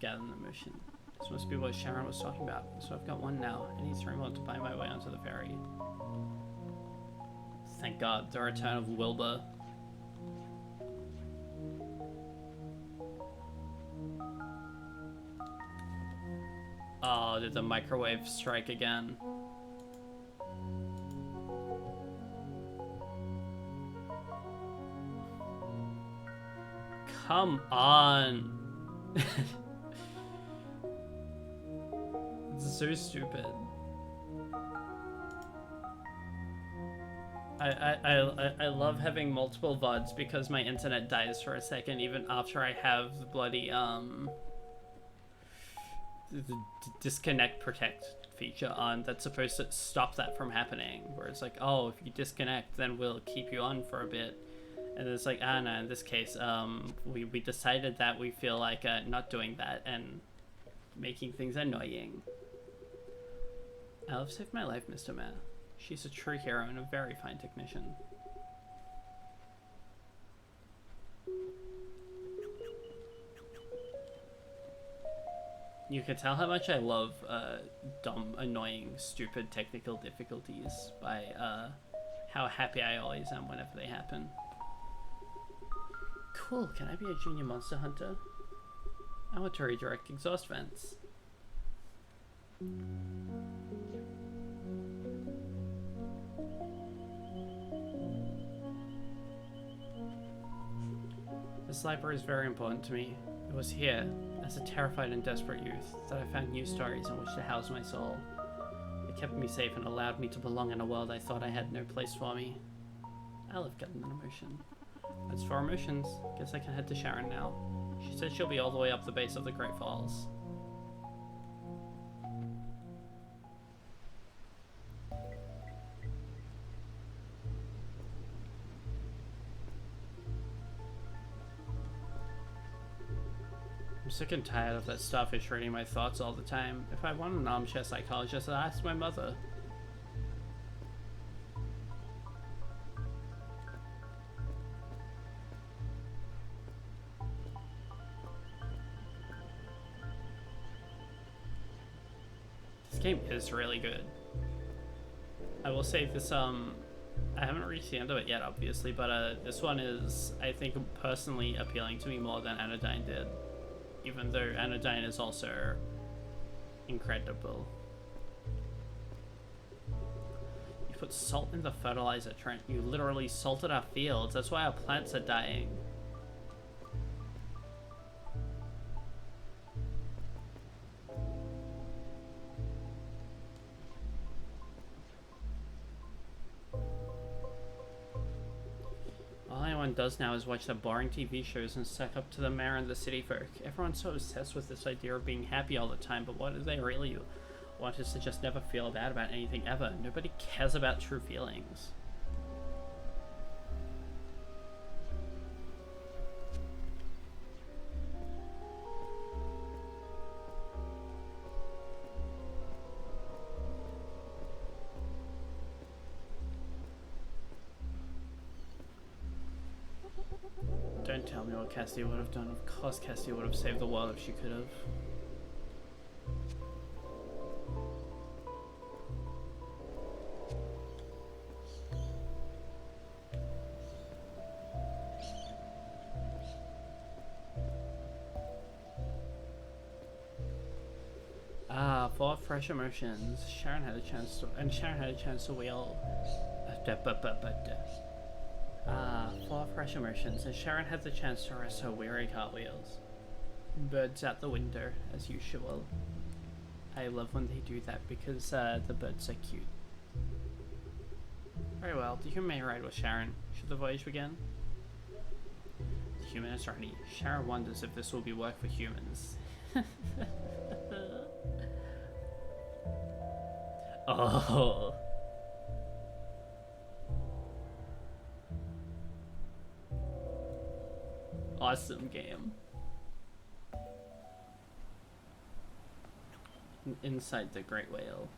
gather in the motion. This must be what Sharon was talking about. So I've got one now. I need 3 more to buy my way onto the ferry. Thank God, the return of Wilbur. Oh, did the microwave strike again? Come on. It's so stupid. I love having multiple VODs because my internet dies for a second even after I have the bloody the disconnect protect feature on that's supposed to stop that from happening, where it's like, oh, if you disconnect then we'll keep you on for a bit. And it's like, ah, no, in this case, we decided that we feel like not doing that and making things annoying. I've saved my life, Mr. Mayor. She's a true hero and a very fine technician. You can tell how much I love dumb, annoying, stupid technical difficulties by how happy I always am whenever they happen. Cool, can I be a junior monster hunter? I want to redirect exhaust vents. This library is very important to me. It was here, as a terrified and desperate youth, that I found new stories in which to house my soul. It kept me safe and allowed me to belong in a world I thought I had no place for me. I love getting an emotion. That's 4 emotions. Guess I can head to Sharon now. She said she'll be all the way up the base of the Great Falls. I'm sick and tired of that starfish reading my thoughts all the time. If I want an armchair psychologist, I'd ask my mother. This game is really good. I will say this, I haven't reached the end of it yet, obviously, but this one is, I think, personally appealing to me more than Anodyne did. Even though Anodyne is also incredible. You put salt in the fertilizer, Trent. You literally salted our fields. That's why our plants are dying. All anyone does now is watch the boring TV shows and suck up to the mayor and the city folk. Everyone's so obsessed with this idea of being happy all the time, but what do they really want is to just never feel bad about anything ever. Nobody cares about true feelings. Don't tell me what Cassidy would have done. Of course Cassidy would have saved the world if she could have. Ah, 4 fresh emotions. Sharon had a chance to wheel. 4 fresh emotions, and Sharon had the chance to rest her weary cartwheels. Birds out the window, as usual. I love when they do that because the birds are cute. Very well, the human may ride with Sharon. Should the voyage begin? The human is ready. Sharon wonders if this will be work for humans. Oh. Awesome game. Inside the great whale.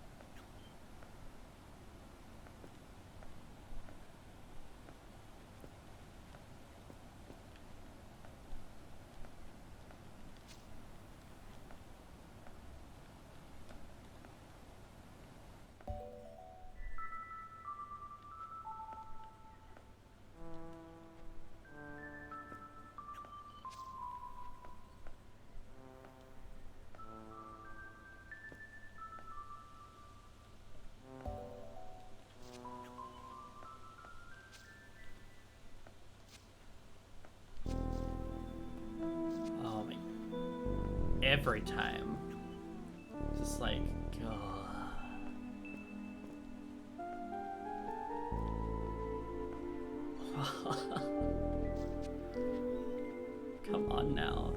every time. Just like, God. Come on now.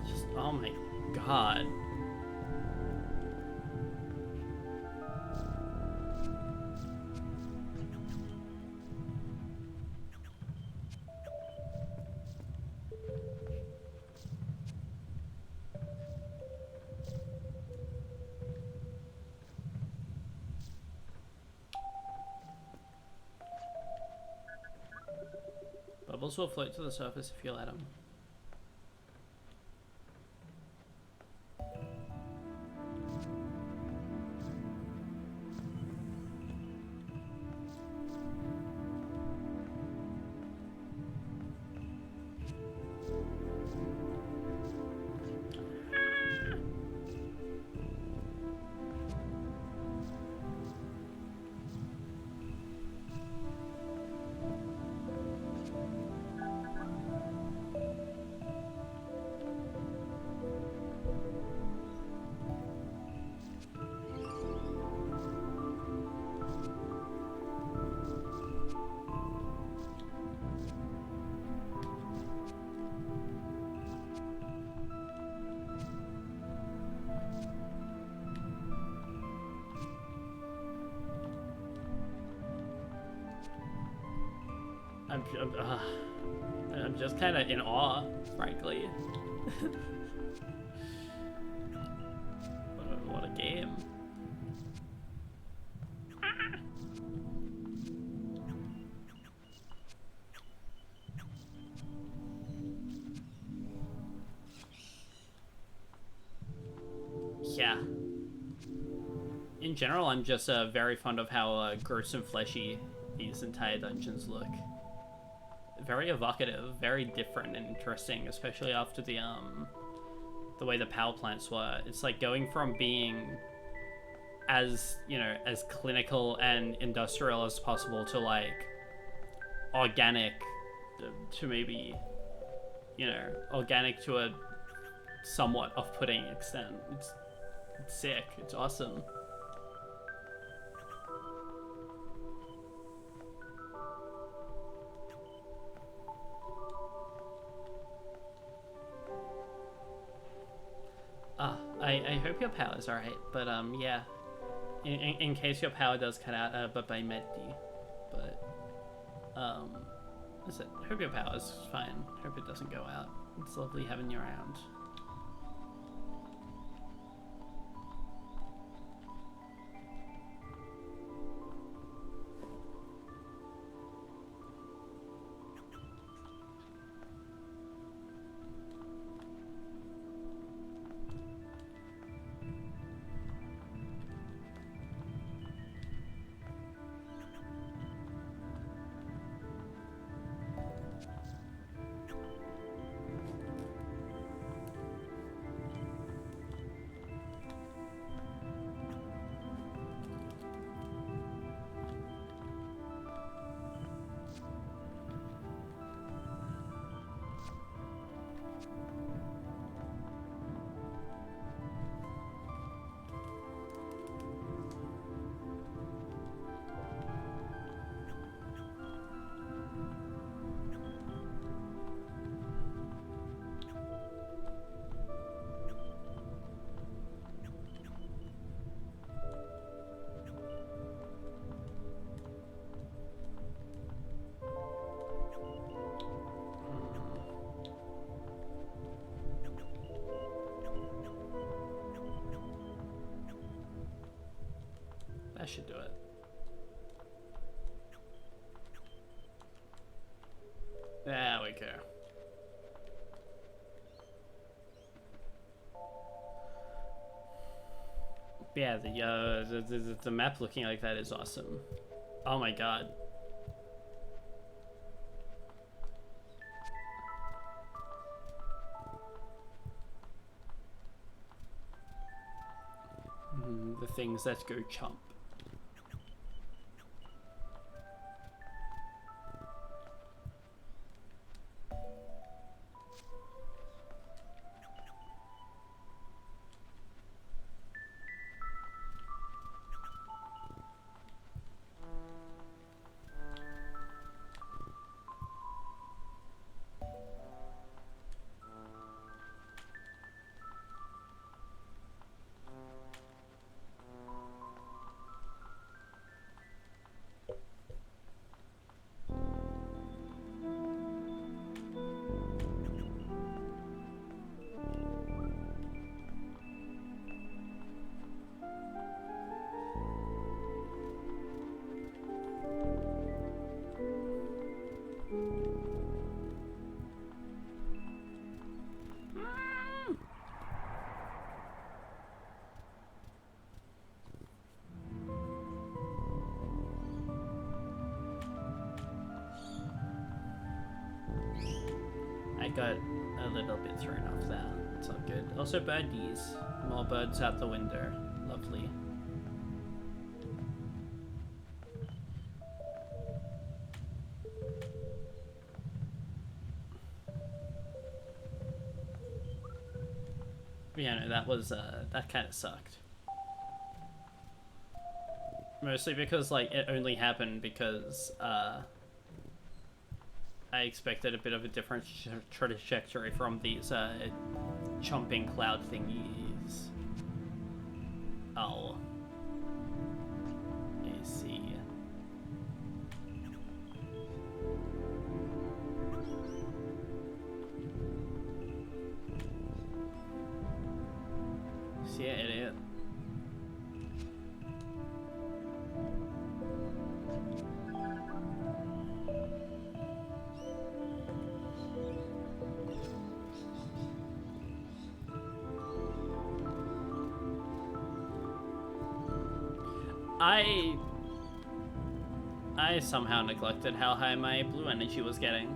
Just, oh my God. Bubbles will float to the surface if you let them. I'm just kind of in awe, frankly. What a game. Yeah. In general, I'm just very fond of how gross and fleshy these entire dungeons look. Very evocative, very different and interesting, especially after the way the power plants were. It's like going from being as, you know, as clinical and industrial as possible to like organic to maybe, you know, organic to a somewhat off-putting extent. It's sick. It's awesome. I hope your power's alright, but yeah, in case your power does cut out, but by Meddi, but listen, I hope your power's fine. Hope it doesn't go out. It's lovely having you around. That should do it. There we go. Yeah, the map looking like that is awesome. Oh my god. the things that go chump. I got a little bit thrown off there. It's all good. Also birdies. More birds out the window. Lovely. Yeah, no, that was, that kind of sucked. Mostly because, like, it only happened because, I expected a bit of a different trajectory from these chomping cloud thingies. Oh. I see. See ya, idiot. I somehow neglected how high my blue energy was getting.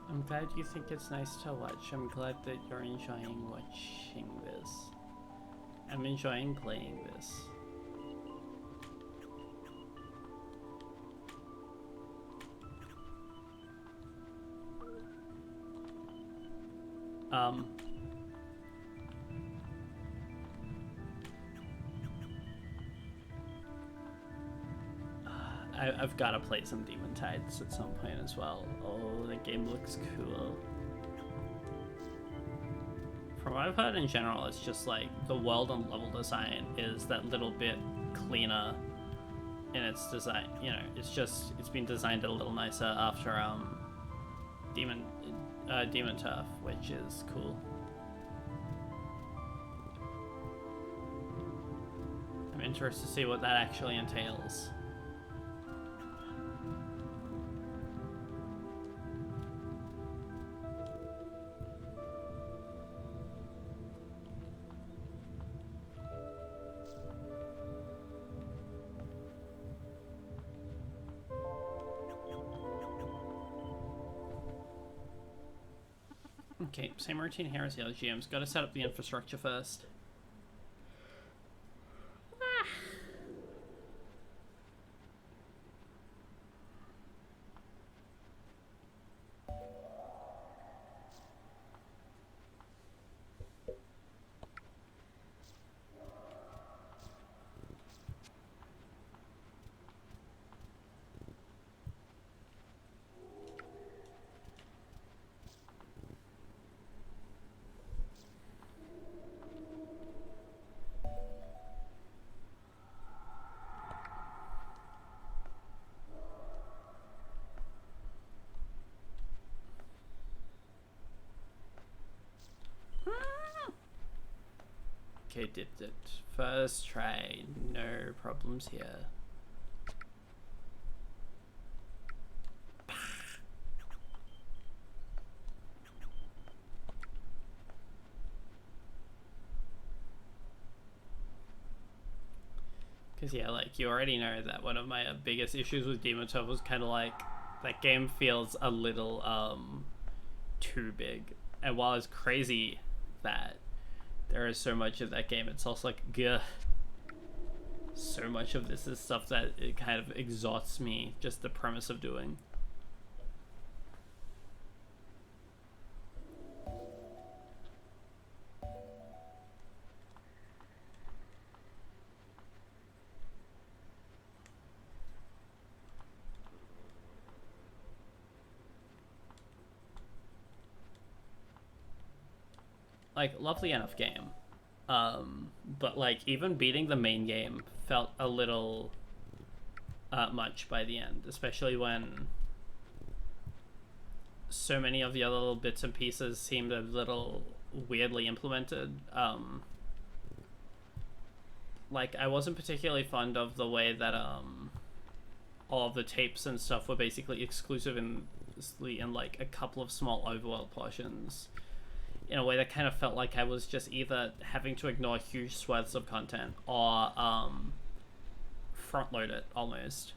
I'm glad you think it's nice to watch. I'm glad that you're enjoying watching this. I'm enjoying playing this. I've got to play some Demon Tides at some point as well. Oh, the game looks cool. From what I've heard in general, it's just like the world and level design is that little bit cleaner in its design. You know, it's been designed a little nicer after Demon Turf, which is cool. I'm interested to see what that actually entails. Okay, same routine here as the other GMs. Gotta set up the infrastructure first. Okay, did it. First try, no problems here. Because, yeah, like, you already know that one of my biggest issues with Demon Turf was kind of like, that game feels a little, too big. And while it's crazy that there is so much of that game, it's also like, gah. So much of this is stuff that it kind of exhausts me, just the premise of doing. Like, lovely enough game. But like, even beating the main game felt a little much by the end, especially when so many of the other little bits and pieces seemed a little weirdly implemented. Like, I wasn't particularly fond of the way that all of the tapes and stuff were basically exclusive in like a couple of small overworld portions, in a way that kind of felt like I was just either having to ignore huge swaths of content or front load it almost.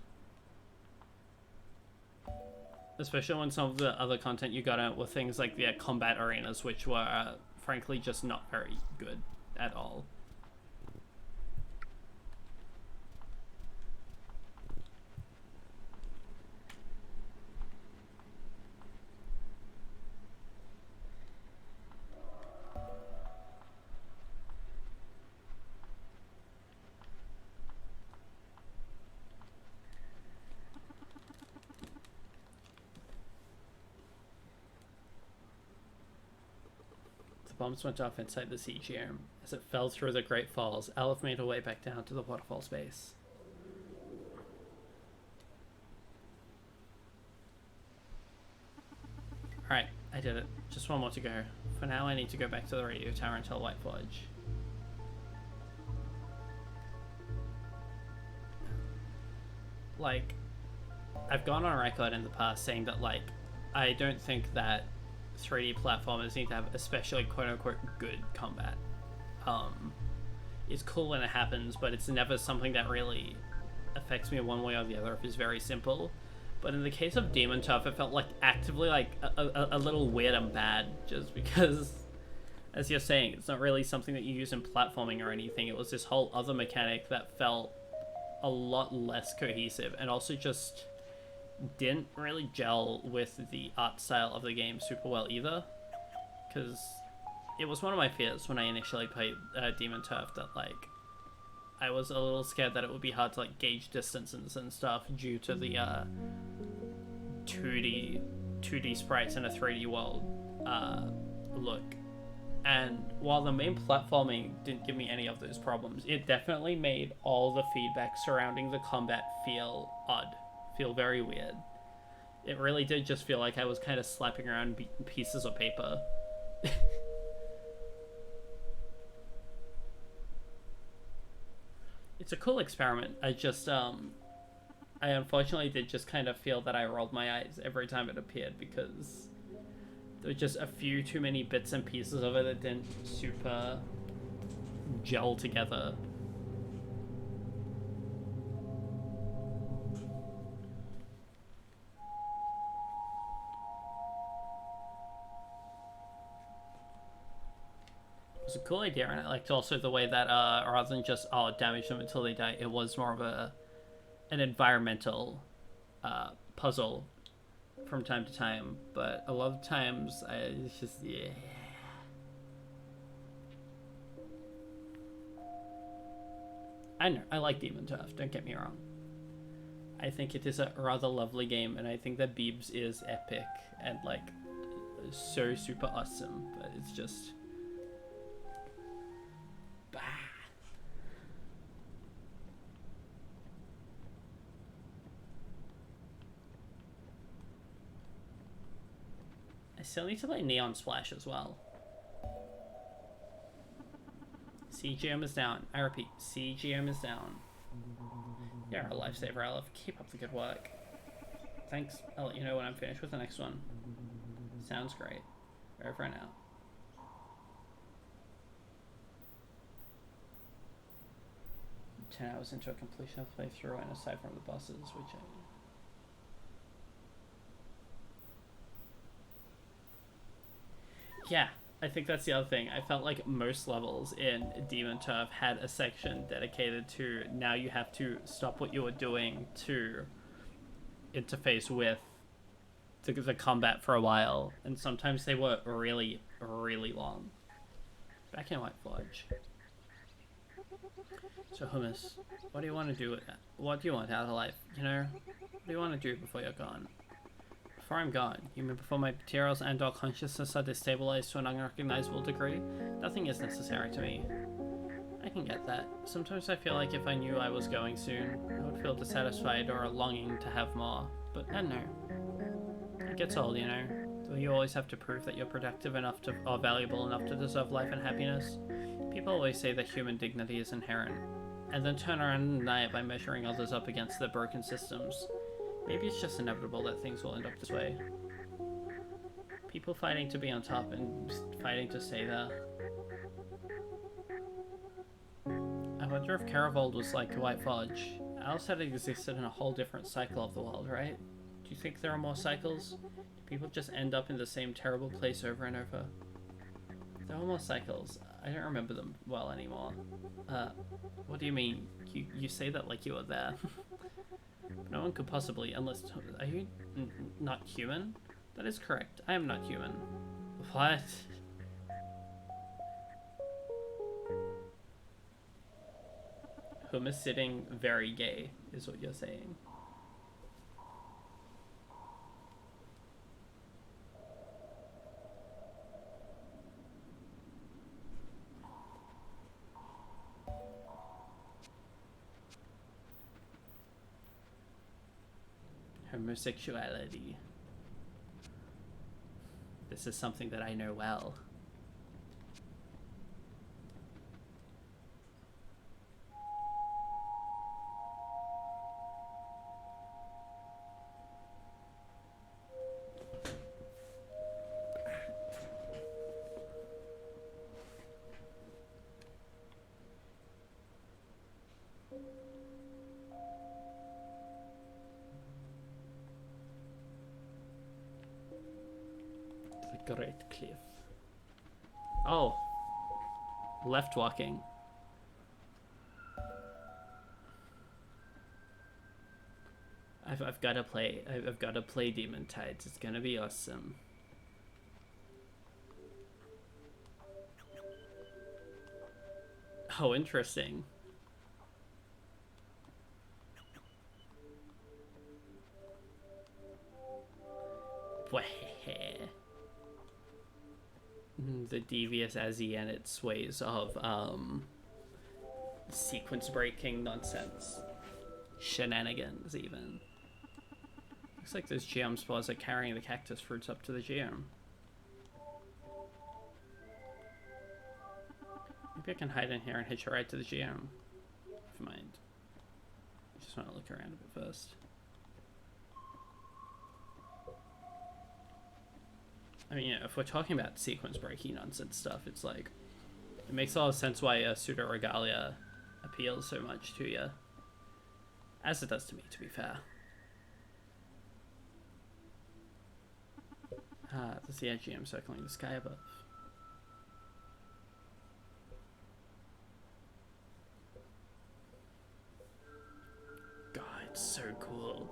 Especially when some of the other content you got out were things like the combat arenas, which were frankly just not very good at all. Bombs went off inside the siege room. As it fell through the Great Falls, Aleph made her way back down to the waterfall space. Alright, I did it. Just one more to go. For now, I need to go back to the radio tower and tell White Forge. Like, I've gone on record in the past saying that, like, I don't think that 3D platformers need to have especially quote-unquote good combat. It's cool when it happens, but it's never something that really affects me one way or the other if it's very simple. But in the case of Demon Turf, it felt like actively like a little weird and bad, just because, as you're saying, it's not really something that you use in platforming or anything. It was this whole other mechanic that felt a lot less cohesive, and also just didn't really gel with the art style of the game super well either, because it was one of my fears when I initially played Demon Turf that, like, I was a little scared that it would be hard to, like, gauge distances and stuff due to the 2D sprites in a 3D world look. And while the main platforming didn't give me any of those problems, it definitely made all the feedback surrounding the combat feel odd, feel very weird. It really did just feel like I was kind of slapping around pieces of paper. It's a cool experiment. I unfortunately did just kind of feel that I rolled my eyes every time it appeared, because there were just a few too many bits and pieces of it that didn't super gel together. was a cool idea, and I liked also the way that rather than just damage them until they die, it was more of an environmental puzzle from time to time. But a lot of times, it's just I know I like Demon Turf. Don't get me wrong. I think it is a rather lovely game, and I think that Beebs is epic and like so super awesome. But it's just. Bah. I still need to play Neon Splash as well. CGM is down. I repeat, CGM is down. You're a lifesaver, Aleph. Keep up the good work. Thanks. I'll let you know when I'm finished with the next one. Sounds great. Over and out. $10 hours into a completion of playthrough, and aside from the bosses, which yeah, I think that's the other thing. I felt like most levels in Demon Turf had a section dedicated to now you have to stop what you were doing to interface with the combat for a while, and sometimes they were really, really long. Back in White Forge. So Hummus, what do you want to do? What do you want out of life? You know, what do you want to do before you're gone? Before I'm gone, you mean before my materials and or consciousness are destabilized to an unrecognizable degree? Nothing is necessary to me. I can get that. Sometimes I feel like if I knew I was going soon, I would feel dissatisfied or a longing to have more. But I don't know. It gets old, you know. Will you always have to prove that you're productive enough to, or valuable enough to deserve life and happiness? People always say that human dignity is inherent, and then turn around and deny it by measuring others up against their broken systems. Maybe it's just inevitable that things will end up this way. People fighting to be on top and fighting to stay there. I wonder if Caravold was like White Fudge. Alice had existed in a whole different cycle of the world, right? Do you think there are more cycles? Do people just end up in the same terrible place over and over? There are more cycles. I don't remember them well anymore. What do you mean? You say that like you were there. No one could possibly, unless... Are you not human? That is correct. I am not human. What? Hummus sitting very gay, is what you're saying. Homosexuality. This is something that I know well. Great cliff. Oh, left walking. I've got to play. I've got to play Demon Tides. It's gonna be awesome. Oh, interesting. The devious Azzy and its ways of sequence breaking nonsense. Shenanigans, even. Looks like those geom spores are carrying the cactus fruits up to the geom. Maybe I can hide in here and hitch a ride to the geom. Never mind. I just want to look around a bit first. I mean, you know, if we're talking about sequence breaking nonsense stuff, it's like, it makes a lot of sense why Pseudo Regalia appeals so much to you. As it does to me, to be fair. Ah, there's the AGM circling the sky above. cool.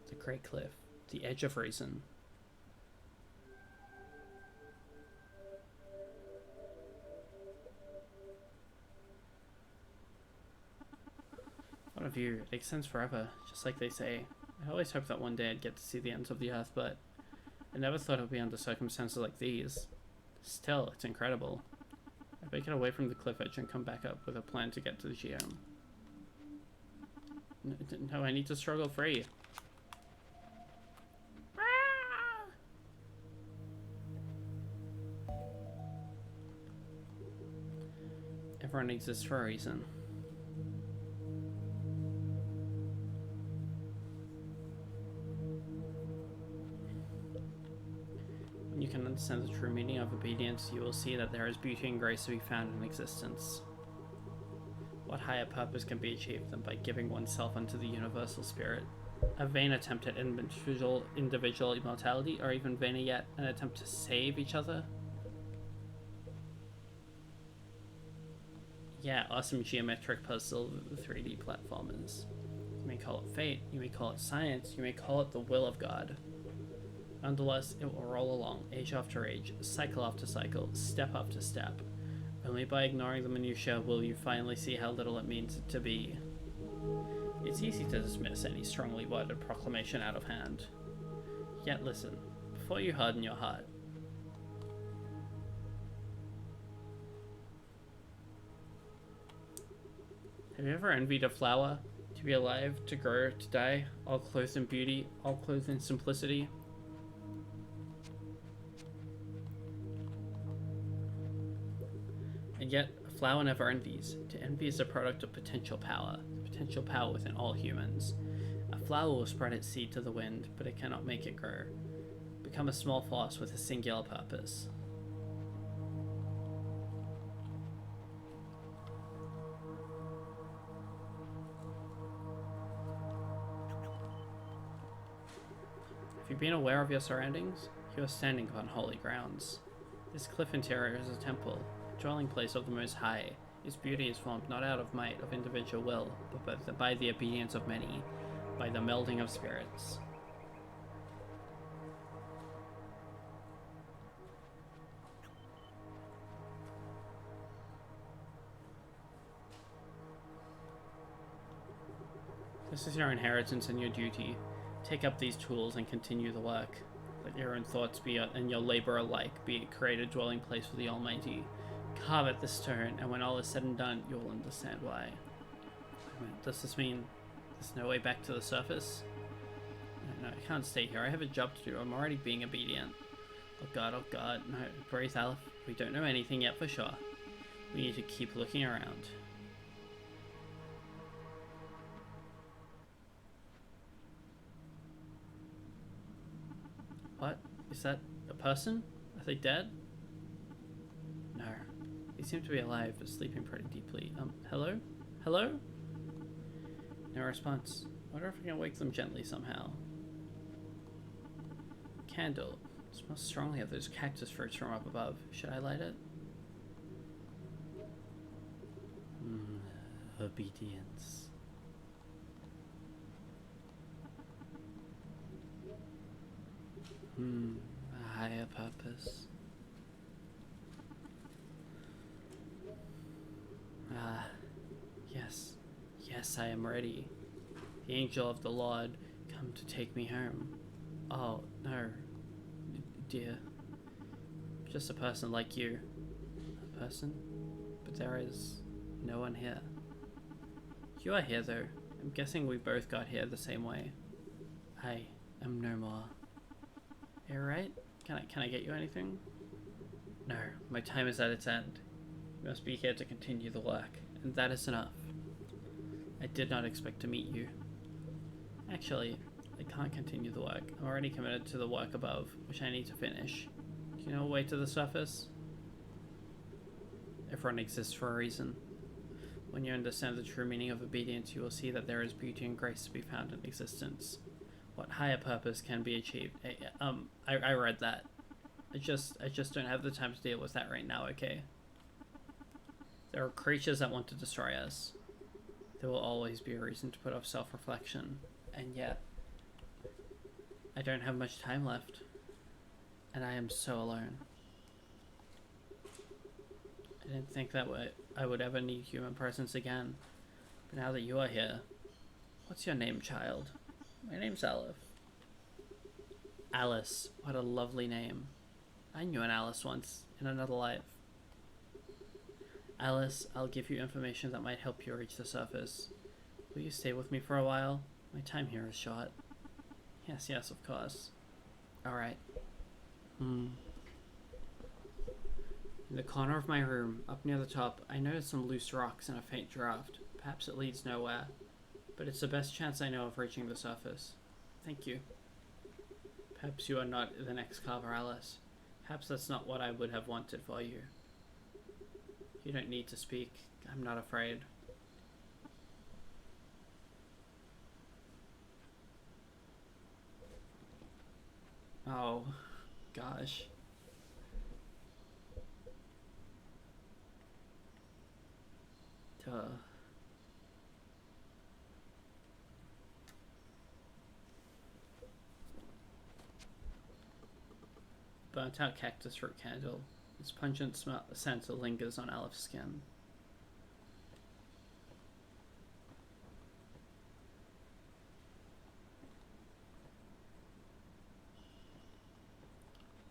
The Great Cliff, the edge of reason. What a view. It extends forever, just like they say. I always hoped that one day I'd get to see the ends of the earth, but I never thought it would be under circumstances like these. Still, it's incredible. I better get away from the cliff edge and come back up with a plan to get to the geome. No, I need to struggle free. Everyone exists for a reason. When you can understand the true meaning of obedience, you will see that there is beauty and grace to be found in existence. What higher purpose can be achieved than by giving oneself unto the universal spirit? A vain attempt at individual immortality, or even vainer yet, an attempt to save each other? Yeah, awesome geometric puzzle 3D platformers. You may call it fate, you may call it science, you may call it the will of God. Nonetheless, it will roll along, age after age, cycle after cycle, step after step. Only by ignoring the minutiae will you finally see how little it means to be. It's easy to dismiss any strongly worded proclamation out of hand. Yet listen, before you harden your heart. Have you ever envied a flower? To be alive, to grow, to die, all clothed in beauty, all clothed in simplicity? And yet, a flower never envies. To envy is a product of potential power within all humans. A flower will spread its seed to the wind, but it cannot make it grow. Become a small force with a singular purpose. Have you been aware of your surroundings? You are standing upon holy grounds. This cliff interior is a temple, a dwelling place of the Most High. Its beauty is formed not out of might of individual will, but by the obedience of many, by the melding of spirits. This is your inheritance and your duty. Take up these tools and continue the work. Let your own thoughts be and your labor alike be a created dwelling place for the Almighty. Carve at the stone, and when all is said and done, you will understand why. Does this mean there's no way back to the surface? No, I can't stay here. I have a job to do. I'm already being obedient. Oh god, no, breathe, Aleph. We don't know anything yet for sure. We need to keep looking around. What? Is that a person? Are they dead? No. They seem to be alive, but sleeping pretty deeply. Hello? Hello? No response. I wonder if I can wake them gently somehow. Candle. It smells strongly of those cactus fruits from up above. Should I light it? Obedience. A higher purpose. Yes. Yes, I am ready. The angel of the Lord, come to take me home. Oh, no. Dear. Just a person like you. A person? But there is no one here. You are here, though. I'm guessing we both got here the same way. I am no more. You alright? Can I get you anything? No, my time is at its end. You must be here to continue the work, and that is enough. I did not expect to meet you. Actually, I can't continue the work. I'm already committed to the work above, which I need to finish. Do you know a way to the surface? Everyone exists for a reason. When you understand the true meaning of obedience, you will see that there is beauty and grace to be found in existence. What higher purpose can be achieved? I read that. I just don't have the time to deal with that right now, okay? There are creatures that want to destroy us. There will always be a reason to put off self-reflection, and yet I don't have much time left, and I am so alone. I didn't think that I would ever need human presence again, but now that you are here, what's your name, child? My name's Aleph. Alice, what a lovely name. I knew an Alice once, in another life. Alice, I'll give you information that might help you reach the surface. Will you stay with me for a while? My time here is short. Yes, of course. Alright. In the corner of my room, up near the top, I noticed some loose rocks and a faint draft. Perhaps it leads nowhere, but it's the best chance I know of reaching the surface. Thank you. Perhaps you are not the next Carver, Alice. Perhaps that's not what I would have wanted for you. You don't need to speak. I'm not afraid. Oh, gosh. Duh. Burnt out cactus root candle. Its pungent scent lingers on Aleph's skin.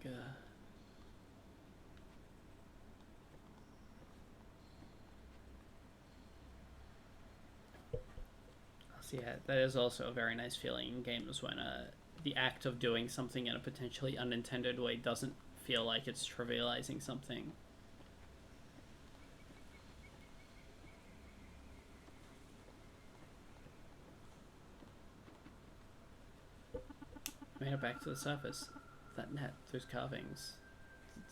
Gah. So yeah, that is also a very nice feeling in games when the act of doing something in a potentially unintended way doesn't feel like it's trivializing something. Made it back to the surface. That net, those carvings,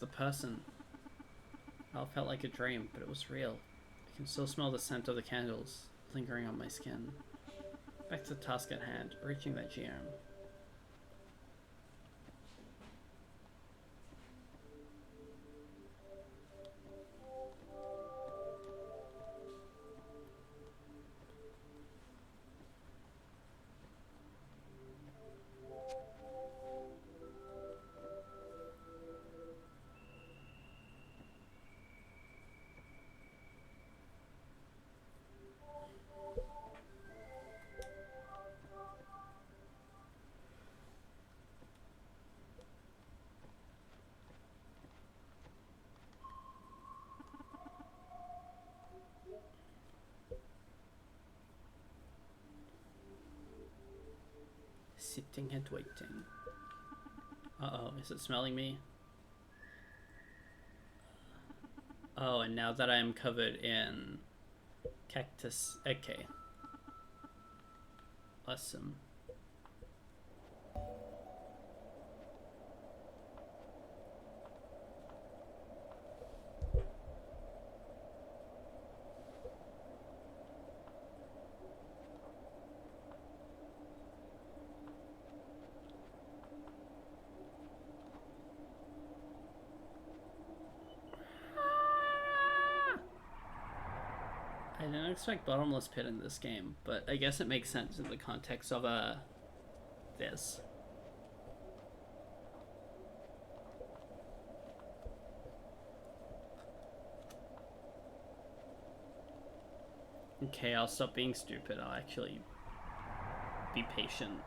the person. It all felt like a dream, but it was real. I can still smell the scent of the candles lingering on my skin. Back to the task at hand, reaching that geom. Sitting and waiting. Uh-oh, is it smelling me? Oh, and now that I'm covered in cactus... Okay. Awesome. I didn't expect bottomless pit in this game, but I guess it makes sense in the context of this. Okay, I'll stop being stupid. I'll actually be patient.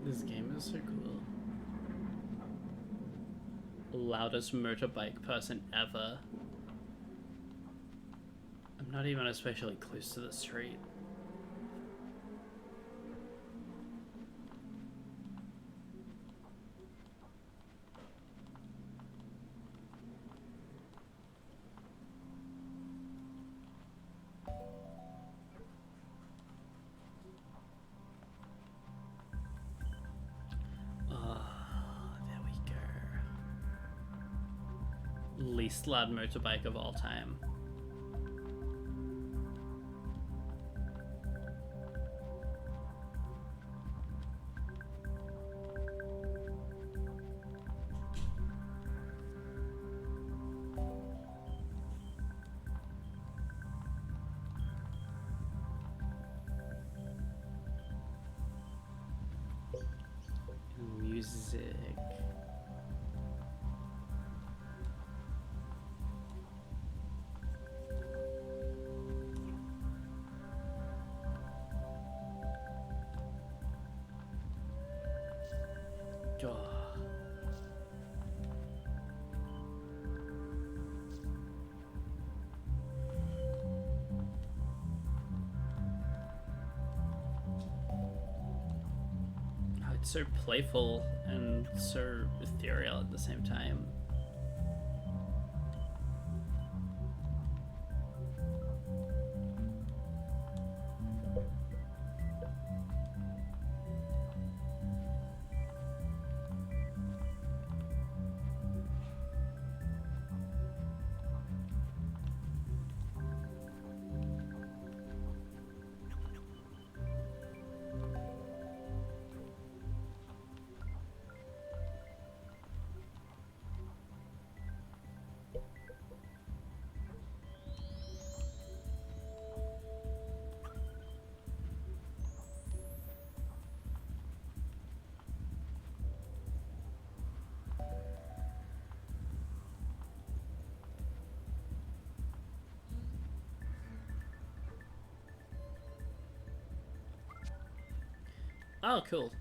This game is so cool. Loudest motorbike person ever. I'm not even especially close to the street. There we go. least loud motorbike of all time. Music. It's so playful and so ethereal at the same time. Oh, cool.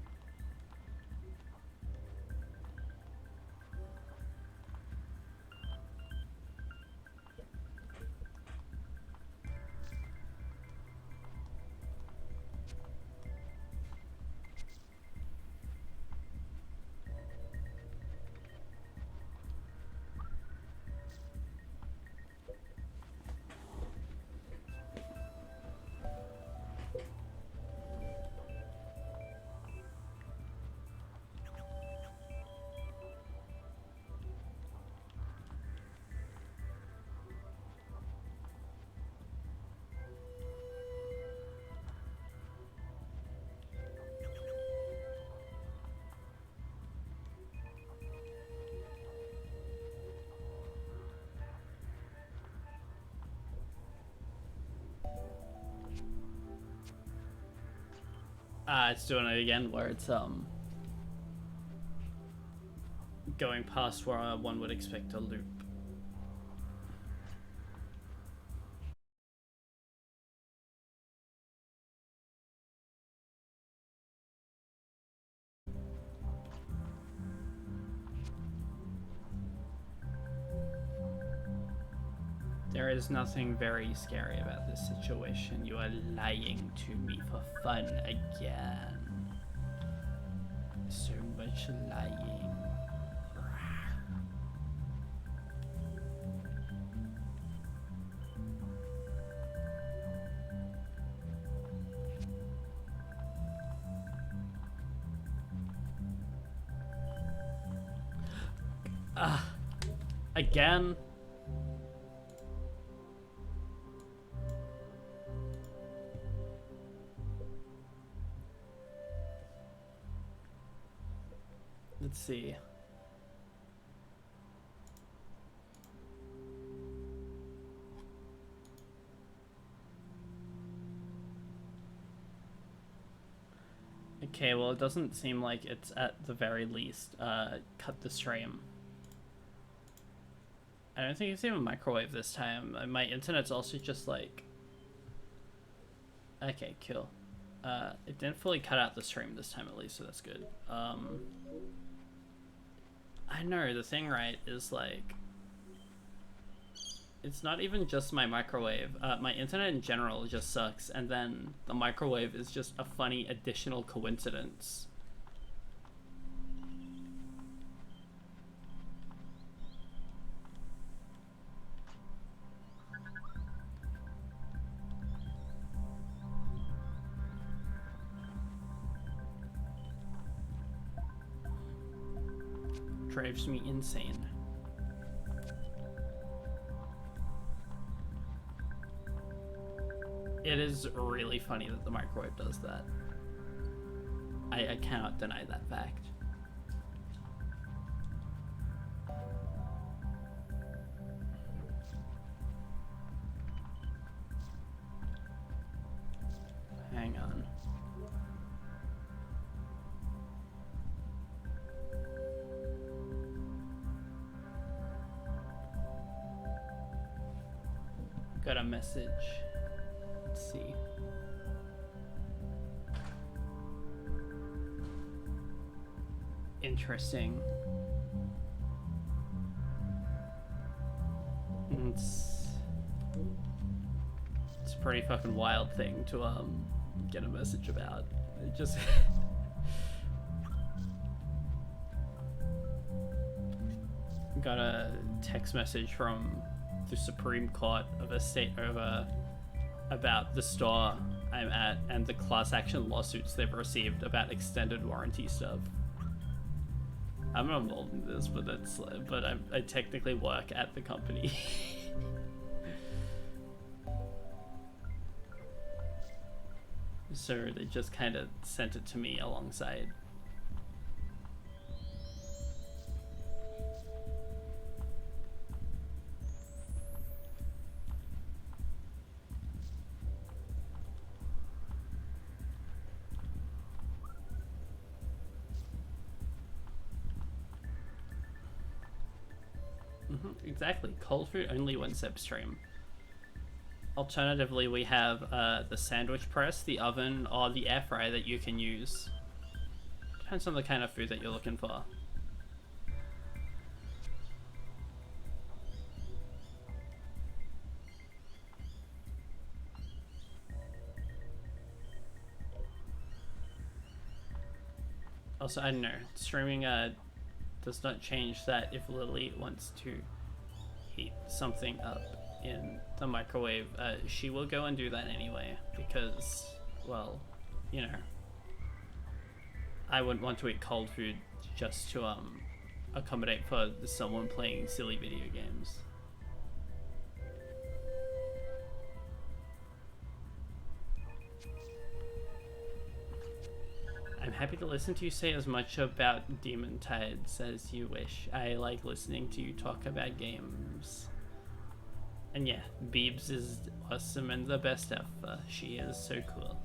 It's doing it again where it's going past where one would expect a loop. There is nothing very scary about this situation. You are lying to me for fun again. So much lying. Again? Let's see. Okay, well, it doesn't seem like it's at the very least cut the stream. I don't think it's even microwave this time. My internet's also just like... Okay, cool. It didn't fully cut out the stream this time at least, so that's good. I know, the thing, right, is like... It's not even just my microwave. My internet in general just sucks, and then the microwave is just a funny additional coincidence. Drives me insane. It is really funny that the microwave does that. I cannot deny that fact. Hang on. Got a message. Let's see. Interesting. It's a pretty fucking wild thing to get a message about. It just got a text message from the Supreme Court of a state over about the store I'm at and the class action lawsuits they've received about extended warranty stuff. I'm not involved in this, but I technically work at the company. So they just kind of sent it to me alongside. Exactly. Cold food only when Zeb stream. Alternatively, we have the sandwich press, the oven, or the air fryer that you can use. Depends on the kind of food that you're looking for. Also, I don't know. Streaming does not change that if Lily wants to heat something up in the microwave, she will go and do that anyway, because, well, you know, I wouldn't want to eat cold food just to accommodate for someone playing silly video games. I'm happy to listen to you say as much about Demon Tides as you wish. I like listening to you talk about games. And yeah, Beebs is awesome and the best ever. She is so cool.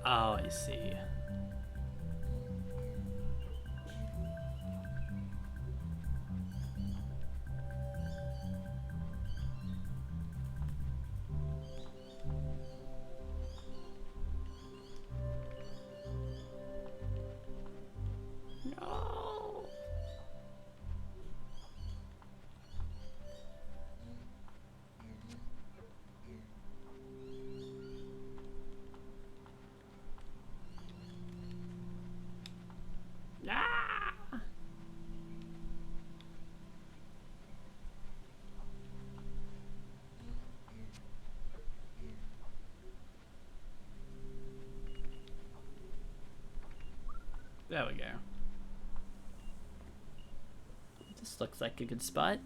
Oh, I see. No. Ah! There we go. This looks like a good spot.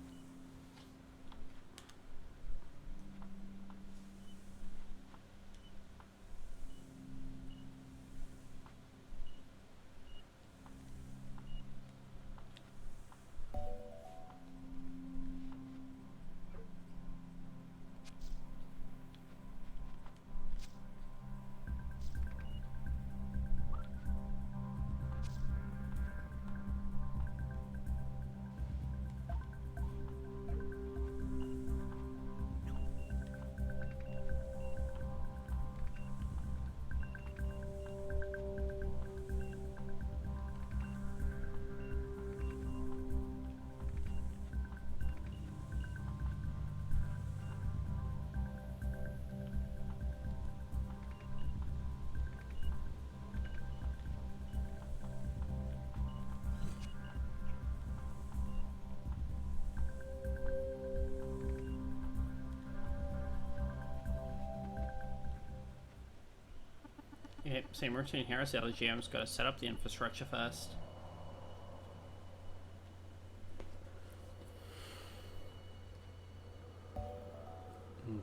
Okay, same routine here as the other GM's got to set up the infrastructure first.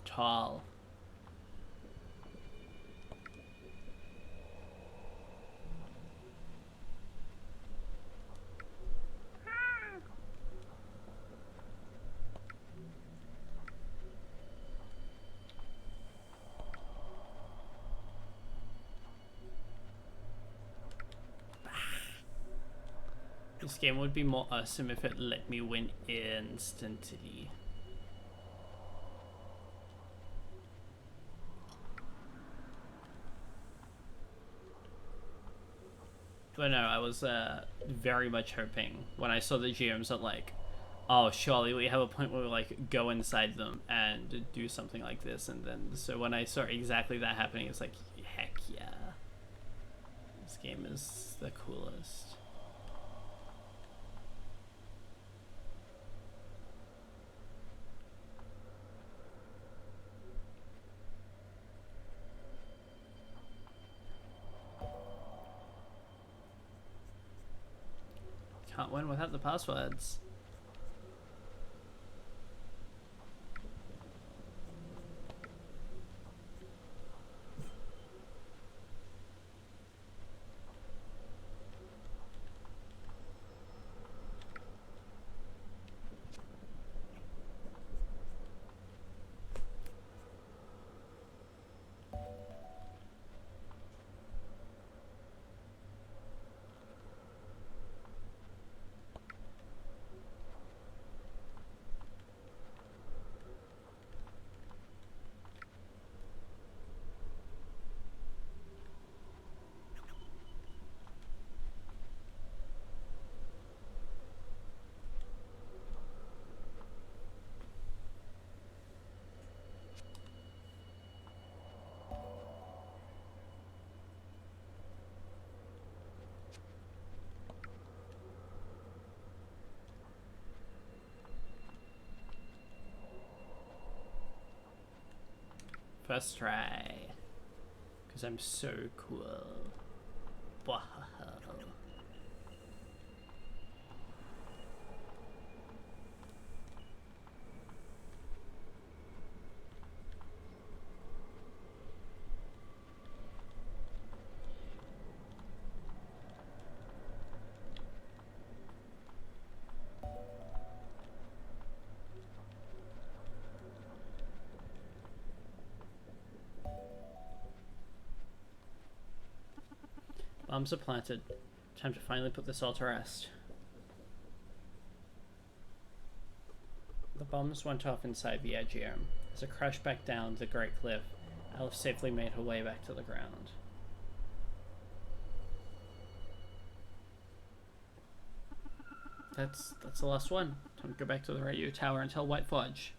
Tall. This game would be more awesome if it let me win instantly. But no, I was very much hoping when I saw the GMs that like, oh, surely we have a point where we like go inside them and do something like this, and then so when I saw exactly that happening, it's like, heck yeah, this game is the coolest. Can't win without the passwords. First try. Because I'm so cool. Wow. Bombs are planted. Time to finally put this all to rest. The bombs went off inside the Aegeum. As it crashed back down the great cliff, Alice safely made her way back to the ground. That's the last one. Time to go back to the radio tower and tell White Fudge.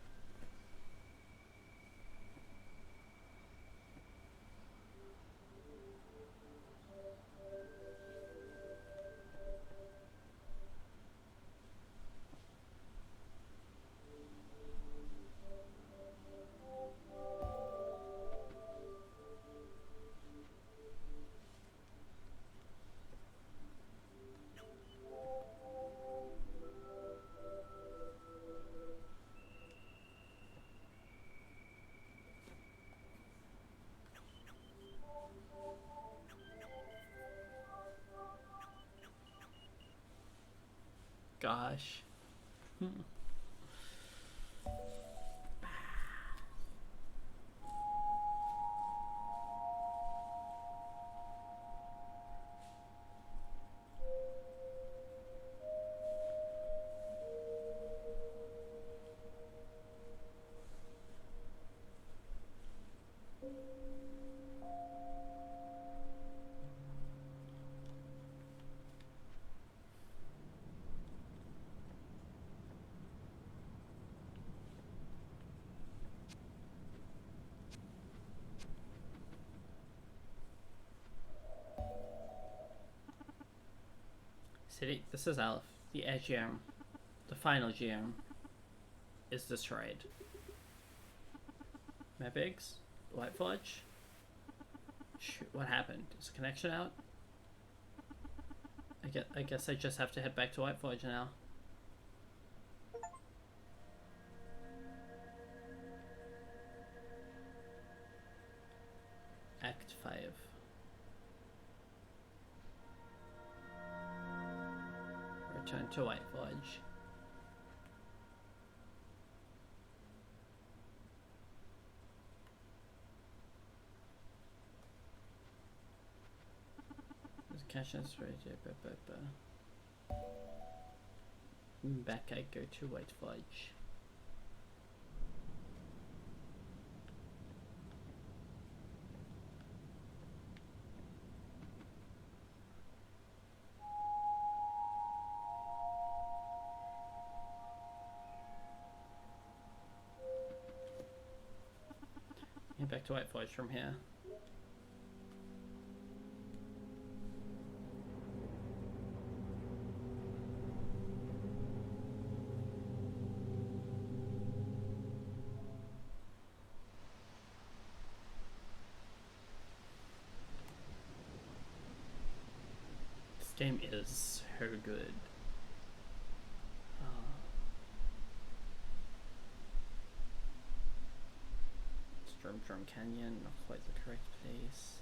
Gosh. City, this is Alf. The Aegeum, the final GM, is destroyed. Mebigs? White Fudge? Shoot, what happened? Is the connection out? I guess I just have to head back to White Forge now. Act 5. Return to White Forge. Cash and storage. Back I go to White Forge. And back to White Forge from here. Game is so good. Drum Canyon, not quite the correct place.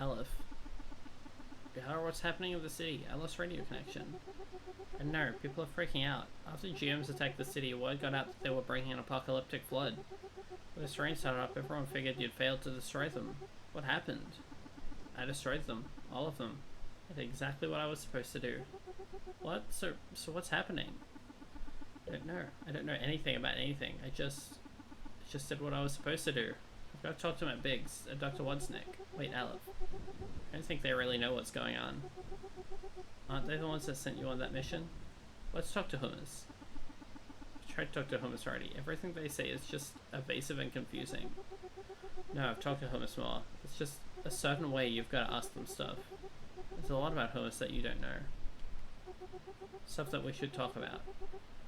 Aleph. What's happening in the city? Alice radio connection. And no, people are freaking out. After GMs attacked the city, word got out that they were bringing an apocalyptic flood. When the rain started up, everyone figured you'd failed to destroy them. What happened? I destroyed them. All of them. I did exactly what I was supposed to do. What? So what's happening? I don't know. I don't know anything about anything. I just did what I was supposed to do. I've got to talk to my bigs, Dr. Wadsnick. Wait, Aleph. I don't think they really know what's going on. Aren't they the ones that sent you on that mission? Let's talk to Hummus. I tried to talk to Hummus already. Everything they say is just evasive and confusing. No, I've talked to Hummus more. It's just a certain way you've got to ask them stuff. There's a lot about Hummus that you don't know. Stuff that we should talk about.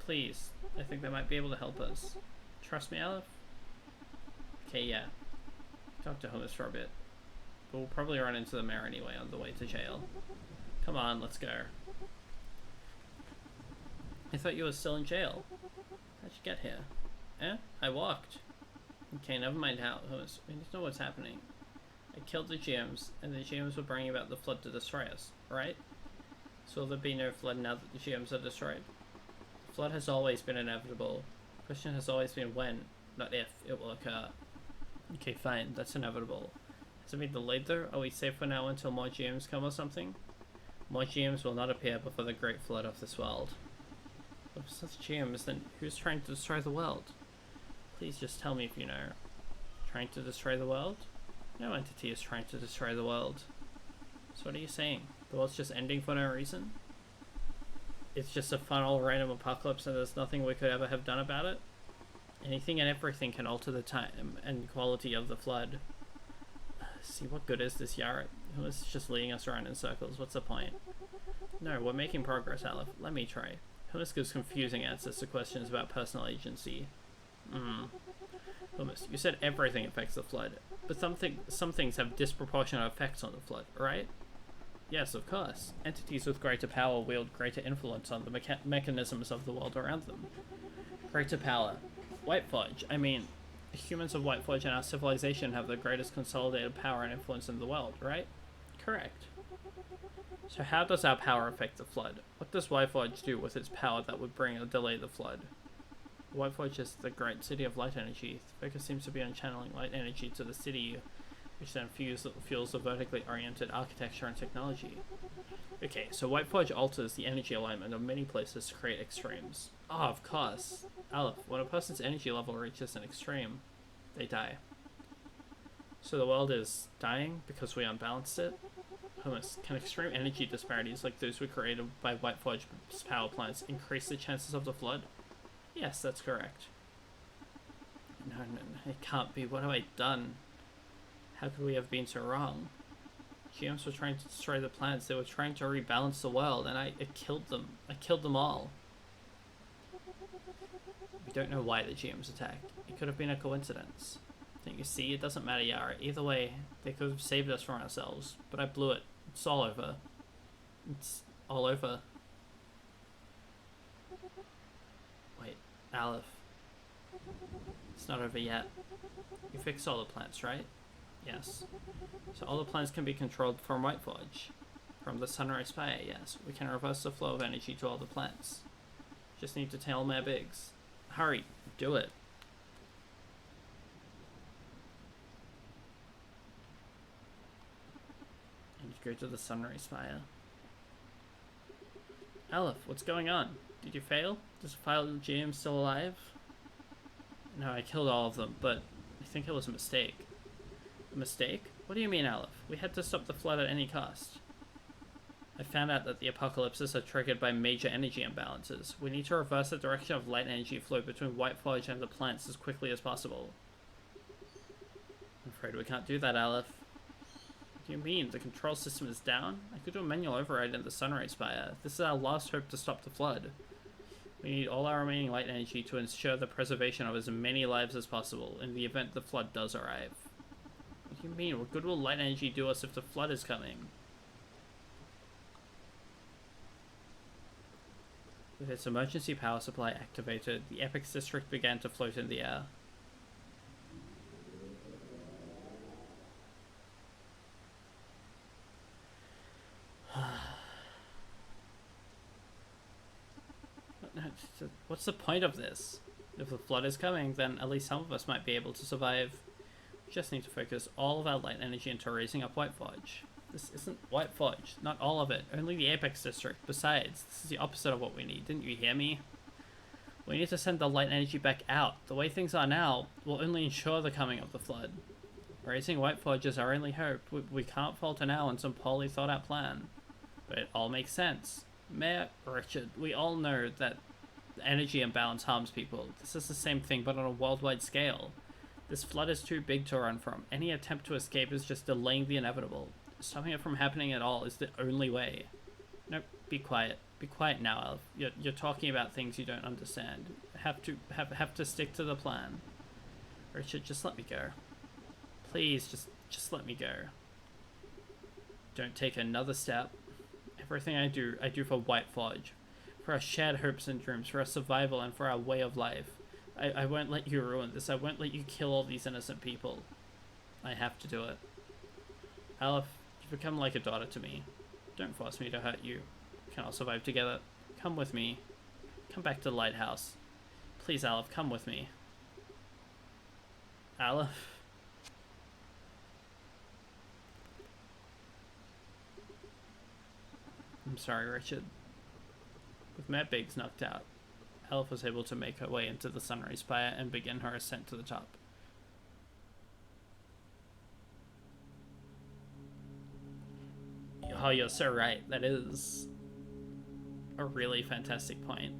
Please, I think they might be able to help us. Trust me, Aleph? Okay, yeah. Talk to Hummus for a bit. But we'll probably run into the mayor anyway on the way to jail. Come on, let's go. I thought you were still in jail. How'd you get here? Eh? I walked. Okay, never mind how. Hummus, we need to know what's happening. I killed the GMs, and the GMs were bringing about the flood to destroy us, right? So will there be no flood now that the GMs are destroyed? The flood has always been inevitable. The question has always been when, not if, it will occur. Okay, fine, that's inevitable. Has it been delayed though? Are we safe for now until more GMs come or something? More GMs will not appear before the great flood of this world. But if such GMs, then who's trying to destroy the world? Please just tell me if you know. Trying to destroy the world? No entity is trying to destroy the world. So what are you saying? The world's just ending for no reason? It's just a fun old random apocalypse and there's nothing we could ever have done about it? Anything and everything can alter the time and quality of the flood. See, what good is this Yaret? It's just leading us around in circles. What's the point? No, we're making progress, Aleph. Let me try. Hummus gives confusing answers to questions about personal agency. Hummus, you said everything affects the flood, but some things have disproportionate effects on the flood, right? Yes, of course. Entities with greater power wield greater influence on the mechanisms of the world around them. Greater power. White Forge. I mean, humans of White Forge and our civilization have the greatest consolidated power and influence in the world, right? Correct. So how does our power affect the flood? What does White Forge do with its power that would bring or delay the flood? White Forge is the great city of light energy. The focus seems to be on channeling light energy to the city, which then fuels the vertically oriented architecture and technology. Okay, so White Forge alters the energy alignment of many places to create extremes. Oh, of course. Aleph, when a person's energy level reaches an extreme, they die. So the world is dying because we unbalanced it? Hummus, can extreme energy disparities like those we created by White Forge's power plants increase the chances of the flood? Yes, that's correct. No, it can't be. What have I done? How could we have been so wrong? GMs were trying to destroy the planets. They were trying to rebalance the world, and it killed them. I killed them all. We don't know why the GMs attacked. It could have been a coincidence. Don't you see? It doesn't matter, Yara. Either way, they could have saved us from ourselves. But I blew it. It's all over. It's all over. Wait, Aleph. It's not over yet. You fixed all the plants, right? Yes. So all the plants can be controlled from White Forge. From the Sunrise Spire, yes. We can reverse the flow of energy to all the plants. Just need to tell my bigs. Hurry, do it. And go to the Sunrise Spire. Aleph, what's going on? Did you fail? Does the file GM still alive? No, I killed all of them, but I think it was a mistake. A mistake? What do you mean, Aleph? We had to stop the flood at any cost. I found out that the apocalypses are triggered by major energy imbalances. We need to reverse the direction of light energy flow between White Forge and the plants as quickly as possible. I'm afraid we can't do that, Aleph. What do you mean? The control system is down? I could do a manual override in the Sunrise Spire. This is our last hope to stop the flood. We need all our remaining light energy to ensure the preservation of as many lives as possible in the event the flood does arrive. What do you mean? What good will light energy do us if the flood is coming? With its emergency power supply activated, the Epic's district began to float in the air. What's the point of this? If the flood is coming, then at least some of us might be able to survive. We just need to focus all of our light energy into raising up White Forge. This isn't White Forge, not all of it, only the Apex District. Besides, this is the opposite of what we need, didn't you hear me? We need to send the light energy back out. The way things are now will only ensure the coming of the flood. Raising White Forge is our only hope. We can't falter now on some poorly thought out plan. But it all makes sense. Mayor Richard, we all know that energy imbalance harms people. This is the same thing, but on a worldwide scale. This flood is too big to run from. Any attempt to escape is just delaying the inevitable. Stopping it from happening at all is the only way. Nope, be quiet. Be quiet now, Aleph. You're talking about things you don't understand. Have to stick to the plan. Richard, just let me go. Please, just let me go. Don't take another step. Everything I do for White Forge. For our shared hopes and dreams, for our survival, and for our way of life. I won't let you ruin this. I won't let you kill all these innocent people. I have to do it. Aleph, you've become like a daughter to me. Don't force me to hurt you. We can all survive together. Come with me. Come back to the lighthouse. Please, Aleph, come with me. Aleph? I'm sorry, Richard. With Matt Biggs knocked out, Aleph was able to make her way into the Sunrise Spire and begin her ascent to the top. Oh, you're so right. That is a really fantastic point.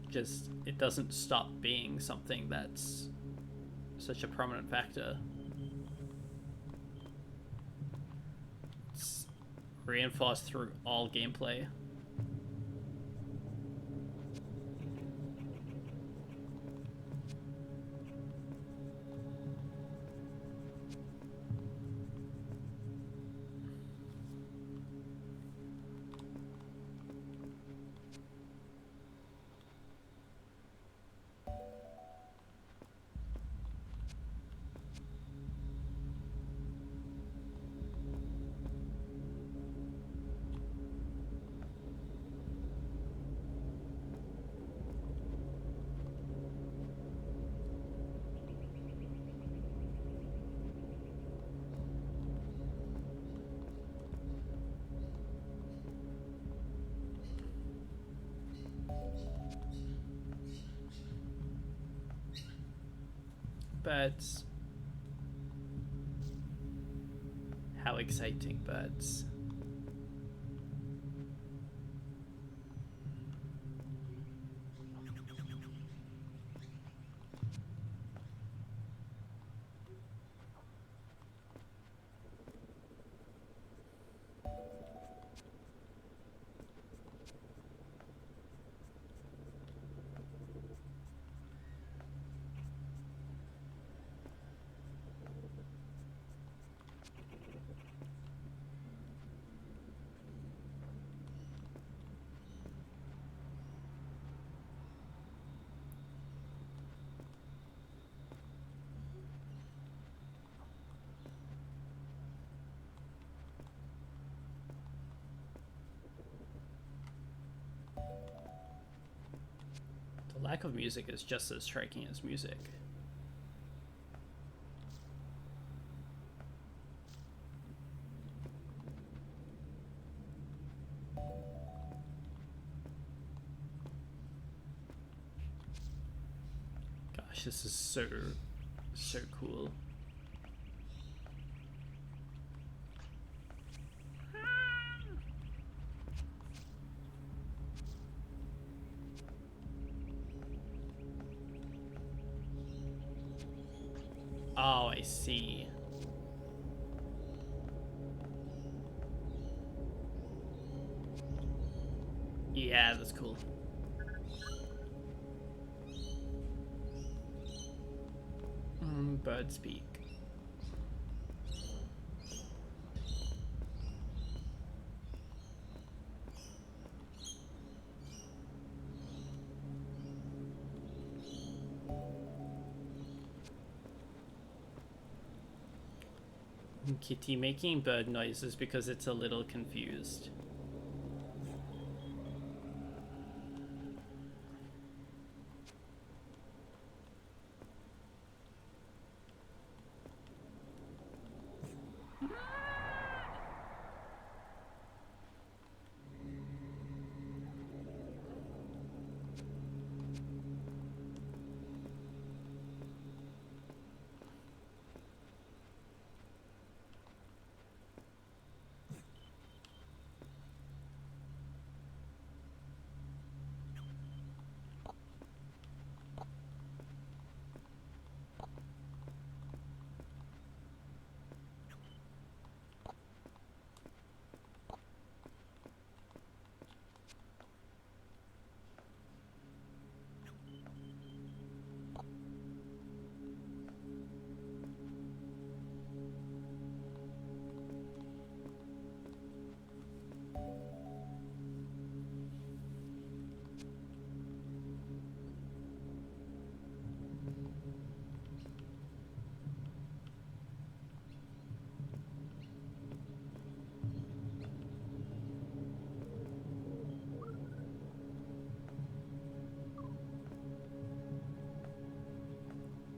Just, it doesn't stop being something that's such a prominent factor. It's reinforced through all gameplay. Birds. How exciting, birds. lack of music is just as striking as music. Gosh, this is so cool. Oh, I see. Yeah, that's cool. Bird speak. Kitty making bird noises because it's a little confused.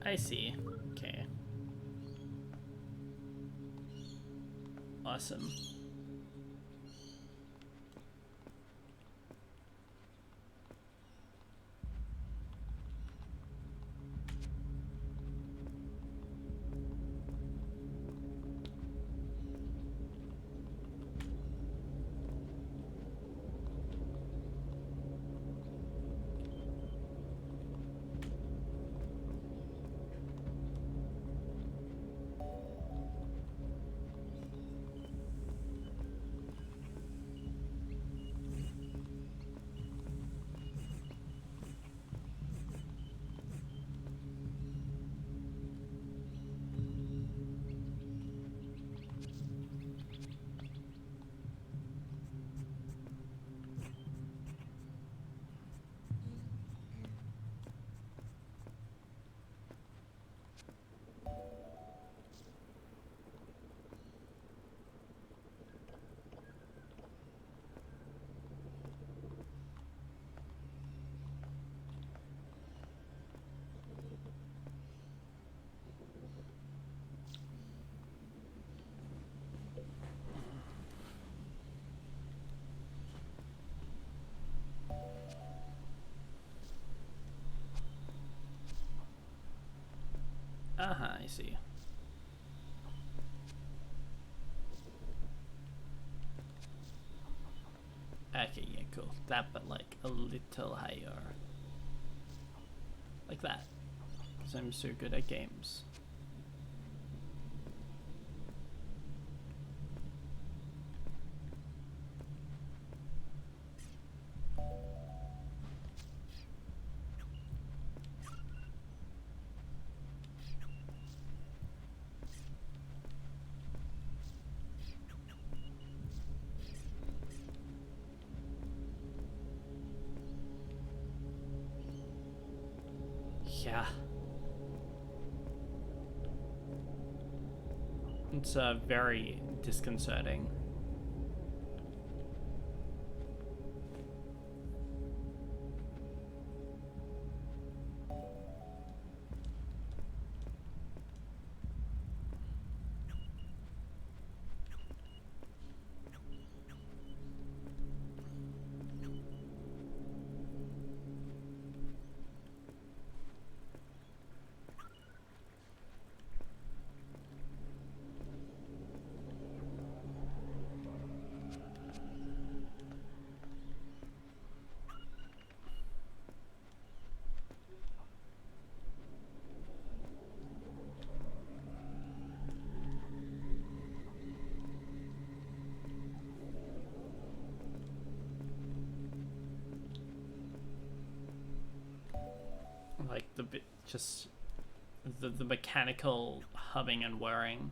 I see. Okay. Awesome. I see. Okay, yeah, cool. That, but like a little higher. Like that. Because I'm so good at games. Yeah. It's very disconcerting. Just the mechanical humming and whirring.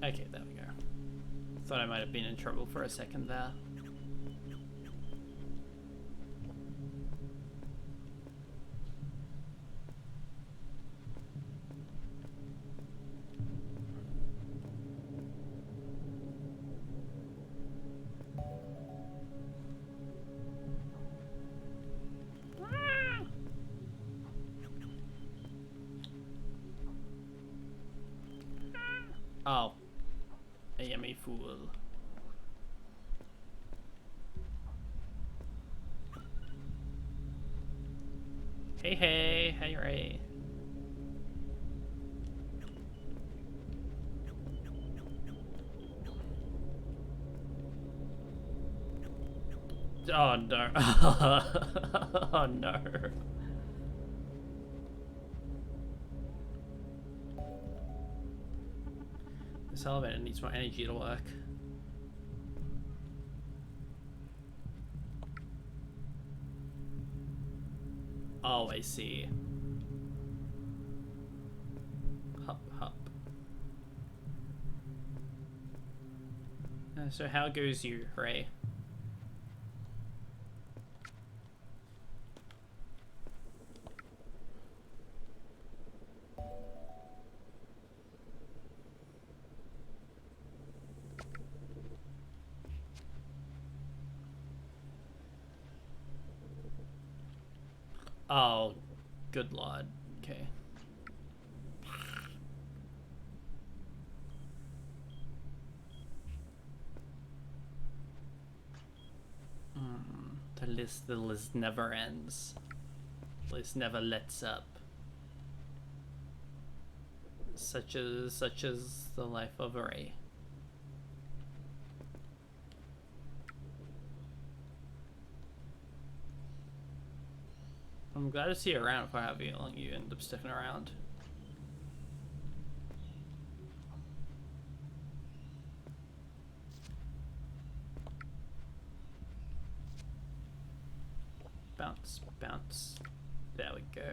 Okay, there we go. Thought I might have been in trouble for a second there. Oh. I am a fool. Hey, Ray. Oh no. Oh no. This elevator needs more energy to work. Oh, I see. Hup, hup. So how goes you, Ray? Oh, good lord. Okay. The list never ends. The list never lets up. Such as the life of a Ray. I'm glad to see you around for however long you end up sticking around. Bounce, bounce. There we go.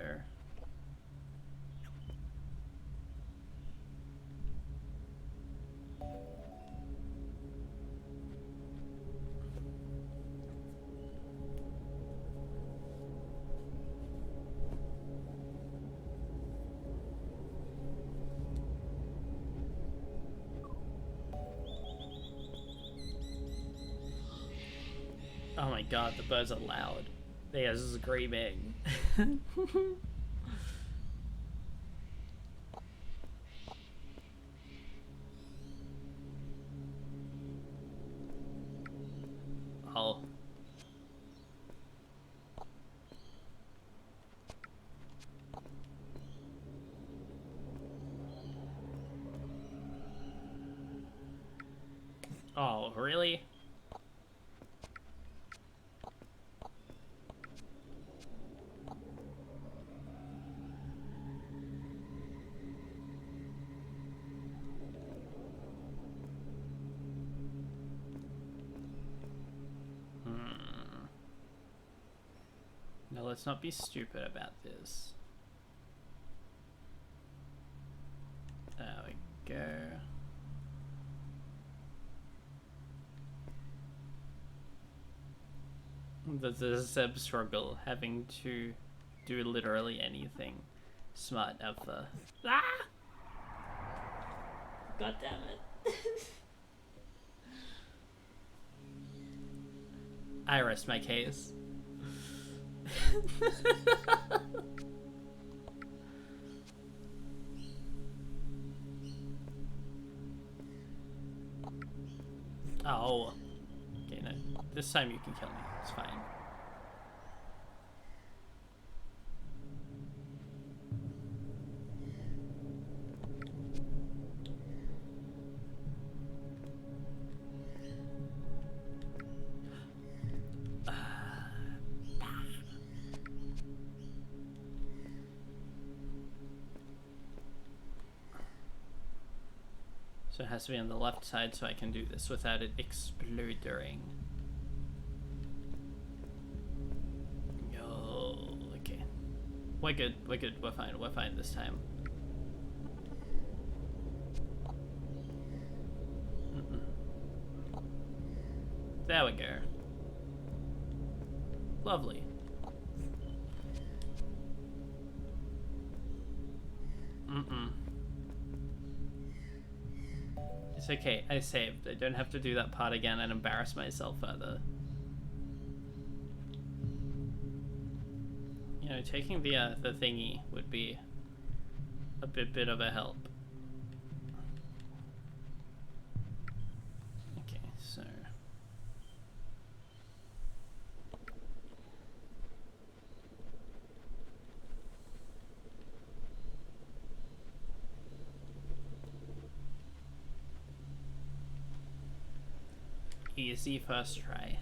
Oh my god, the birds are loud. They are screaming. Oh. Oh, really? No, let's not be stupid about this. There we go. The Zeb struggle, having to do literally anything smart ever. Ah! God damn it. I rest my case. Oh. Okay, no. This time you can kill me. It's fine. So it has to be on the left side so I can do this without it exploding. Oh, okay. We're good, we're fine this time. There we go. Lovely. It's okay, I saved. I don't have to do that part again and embarrass myself further. You know, taking the thingy would be a bit of a help. Okay, so... Easy first try.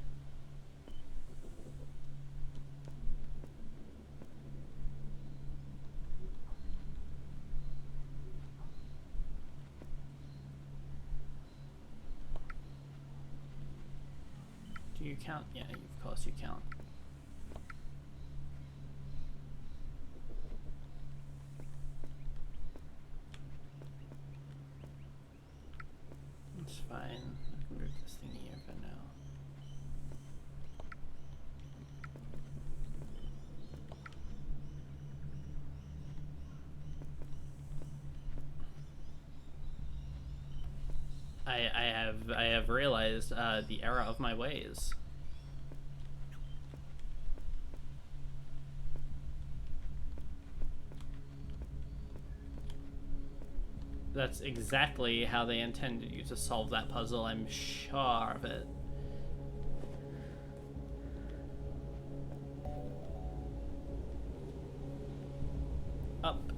Do you count? Yeah, of course you count. It's fine. I can move this thing here for now. I have realized the error of my ways. That's exactly how they intended you to solve that puzzle, I'm sure of it. Up.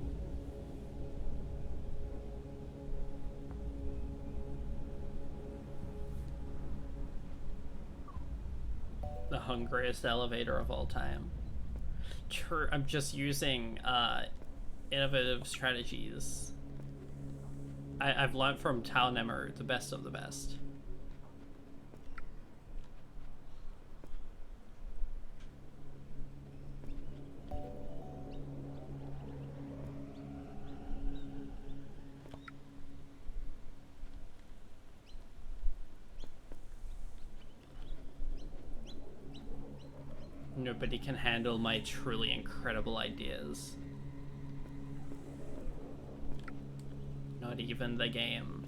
The hungriest elevator of all time. True, I'm just using innovative strategies. I've learned from Tao Nemmer, the best of the best. Nobody can handle my truly incredible ideas. Not even the game.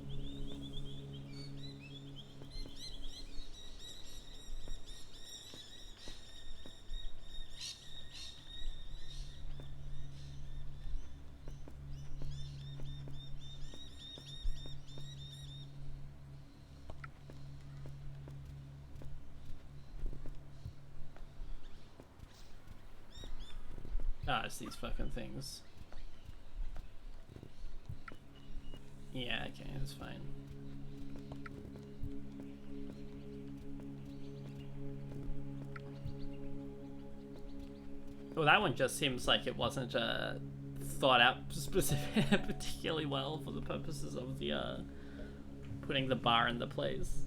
Ah, it's these fucking things. Yeah, okay, that's fine. Well, that one just seems like it wasn't thought out particularly well for the purposes of the putting the bar in the place.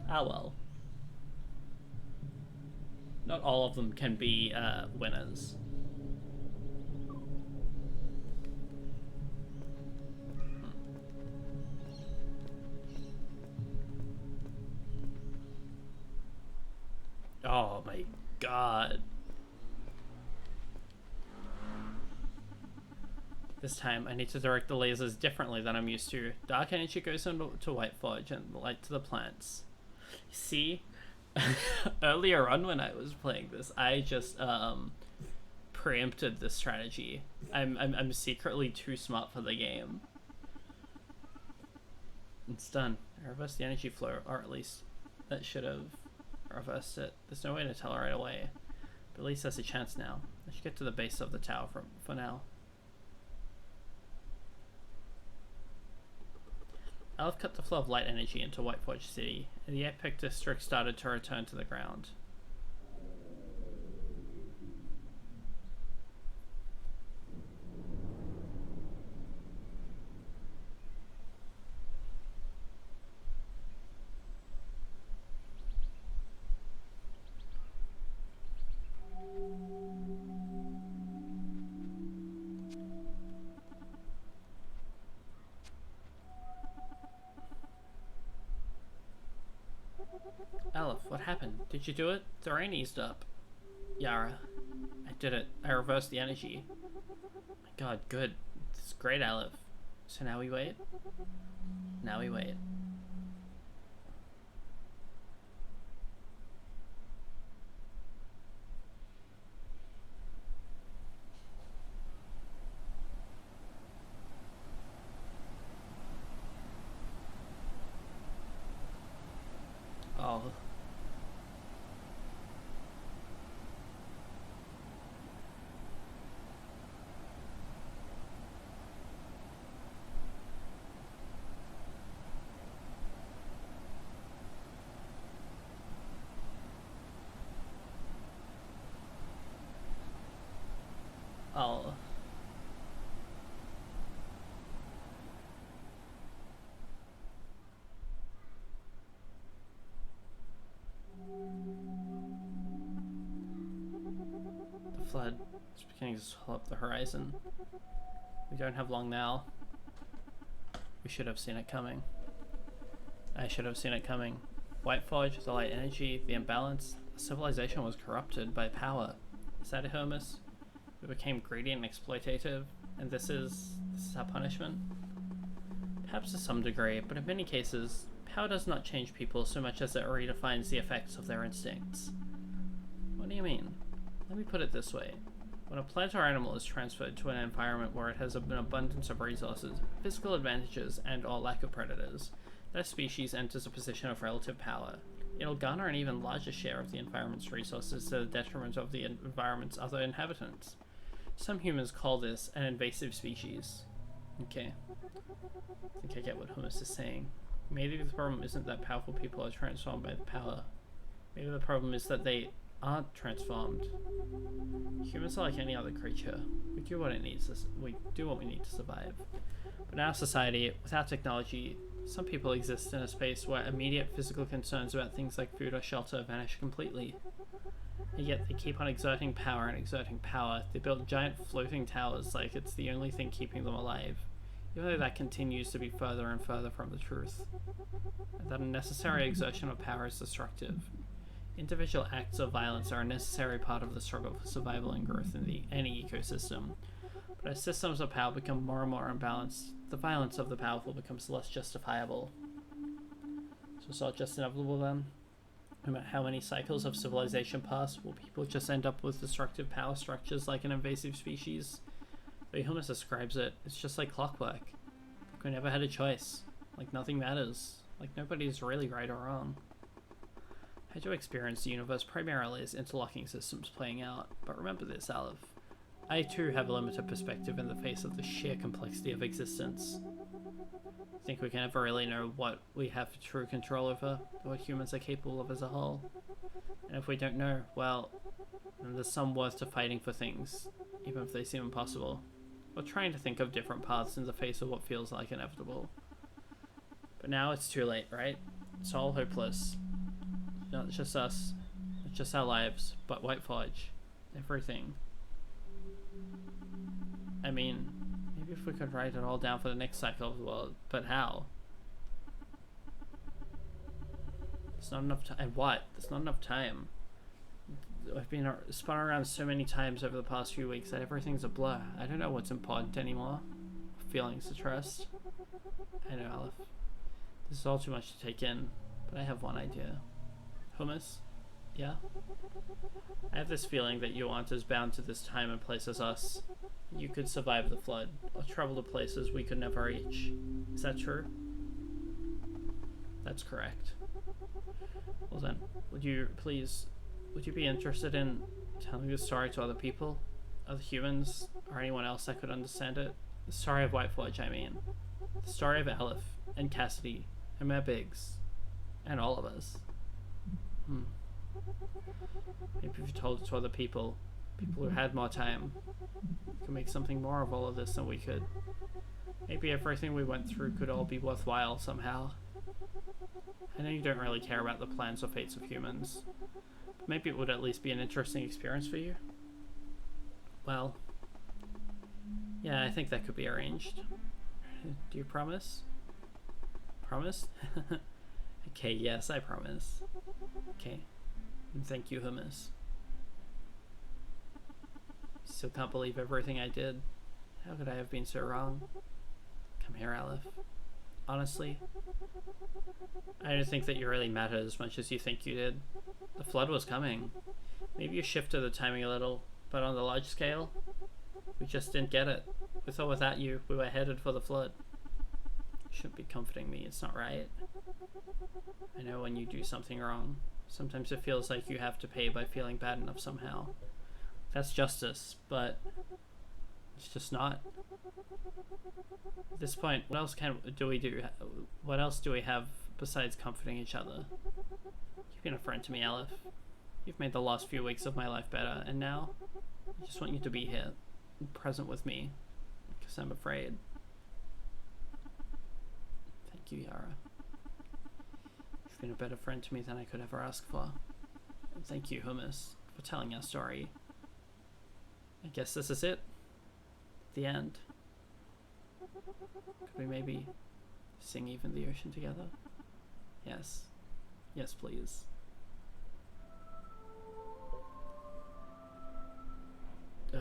Ah well. Not all of them can be winners. Oh my god. This time I need to direct the lasers differently than I'm used to. Dark energy goes into White Forge and light to the plants. See? Earlier on when I was playing this, I just preempted this strategy. I'm secretly too smart for the game. It's done. I reversed the energy flow, or at least that should have reversed it. There's no way to tell right away, but at least there's a chance now. I should get to the base of the tower for now. I'll have cut the flow of light energy into White Forge City, and the epic district started to return to the ground. Aleph, what happened? Did you do it? The rain eased up. Yara. I did it. I reversed the energy. My god, good. This is great, Aleph. So now we wait? Now we wait. Oh. Oh. The flood is beginning to swallow up the horizon. We don't have long now. We should have seen it coming. I should have seen it coming. White Forge, the light energy, the imbalance. The civilization was corrupted by power. Is that it, Hermes? We became greedy and exploitative, and this is our punishment? Perhaps to some degree, but in many cases, power does not change people so much as it redefines the effects of their instincts. What do you mean? Let me put it this way. When a plant or animal is transferred to an environment where it has an abundance of resources, physical advantages, and or lack of predators, that species enters a position of relative power. It'll garner an even larger share of the environment's resources to the detriment of the environment's other inhabitants. Some humans call this an invasive species. Okay. I think I get what Hummus is saying. Maybe the problem isn't that powerful people are transformed by the power. Maybe the problem is that they aren't transformed. Humans are like any other creature. We do what we need to survive. But in our society, without technology, some people exist in a space where immediate physical concerns about things like food or shelter vanish completely. And yet they keep on exerting power and exerting power. They build giant floating towers like it's the only thing keeping them alive, even though that continues to be further and further from the truth. And that unnecessary exertion of power is destructive. Individual acts of violence are a necessary part of the struggle for survival and growth in any ecosystem. But as systems of power become more and more imbalanced, the violence of the powerful becomes less justifiable. So it's not just inevitable then? No matter how many cycles of civilization pass, will people just end up with destructive power structures like an invasive species? The way Hummus describes it, it's just like clockwork. Like we never had a choice. Like nothing matters. Like nobody's really right or wrong. I do experience the universe primarily as interlocking systems playing out, but remember this, Aleph. I too have a limited perspective in the face of the sheer complexity of existence. I think we can never really know what we have true control over, what humans are capable of as a whole. And if we don't know, well, then there's some worth to fighting for things, even if they seem impossible. Or trying to think of different paths in the face of what feels like inevitable. But now it's too late, right? It's all hopeless. Not just us, not just our lives, but White Forge. Everything. I mean, maybe if we could write it all down for the next cycle of the world, but how? There's not enough time. And what? There's not enough time. I've been spun around so many times over the past few weeks that everything's a blur. I don't know what's important anymore. Feelings to trust. I know, Aleph. This is all too much to take in, but I have one idea. Hummus? Yeah? I have this feeling that you aren't as bound to this time and place as us. You could survive the flood, or travel to places we could never reach. Is that true? That's correct. Well then, would you be interested in telling this story to other people? Other humans, or anyone else that could understand it? The story of White Forge, I mean. The story of Aleph, and Cassidy, and Mayor Biggs, and all of us. Maybe if you told it to other people who had more time, we could make something more of all of this than we could. Maybe everything we went through could all be worthwhile somehow. I know you don't really care about the plans or fates of humans, but maybe it would at least be an interesting experience for you. Well, yeah, I think that could be arranged. Do you promise? Promise? Okay, yes, I promise. Okay. And thank you, Hummus. Still can't believe everything I did. How could I have been so wrong? Come here, Aleph. Honestly, I don't think that you really mattered as much as you think you did. The flood was coming. Maybe you shifted the timing a little, but on the large scale, we just didn't get it. We thought without you, we were headed for the flood. You shouldn't be comforting me, it's not right. I know when you do something wrong, sometimes it feels like you have to pay by feeling bad enough somehow. That's justice, but it's just not. At this point, what else do we do? What else do we have besides comforting each other? You've been a friend to me, Aleph. You've made the last few weeks of my life better, and now I just want you to be here, present with me, because I'm afraid. Thank you, Yara. You've been a better friend to me than I could ever ask for. And thank you, Hummus, for telling our story. I guess this is it. The end. Could we maybe sing Even the Ocean together? Yes. Yes, please. Ugh.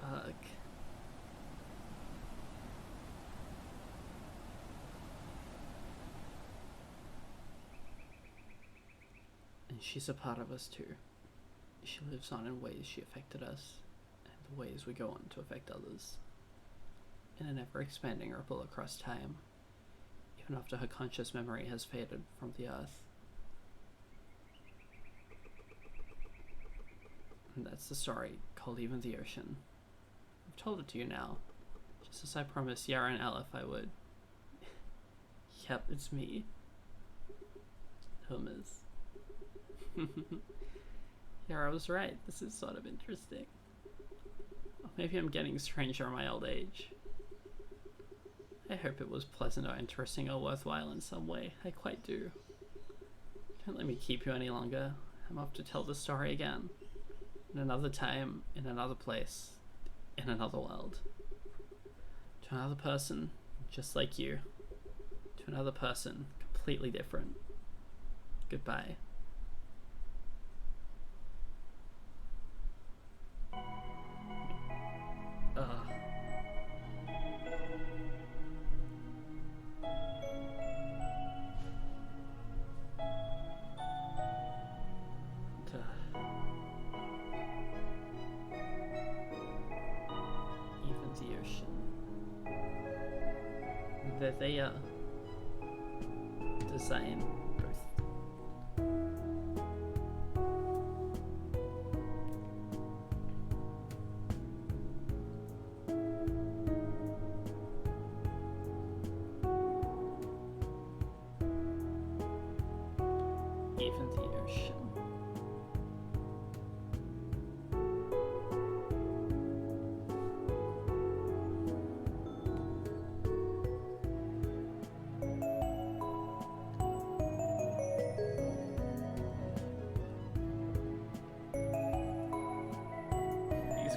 Fuck. And she's a part of us too. She lives on in ways she affected us, and the ways we go on to affect others. In an ever-expanding ripple across time, even after her conscious memory has faded from the earth. And that's the story, called Even the Ocean. I've told it to you now, just as I promised Yara and Aleph I would. Yep, it's me. Hummus. Yara was right, this is sort of interesting. Or maybe I'm getting stranger in my old age. I hope it was pleasant or interesting or worthwhile in some way, I quite do. Don't let me keep you any longer, I'm off to tell the story again. In another time, in another place, in another world. To another person, just like you. To another person, completely different. Goodbye. Even the ocean. There they are. Design both. Even the ocean.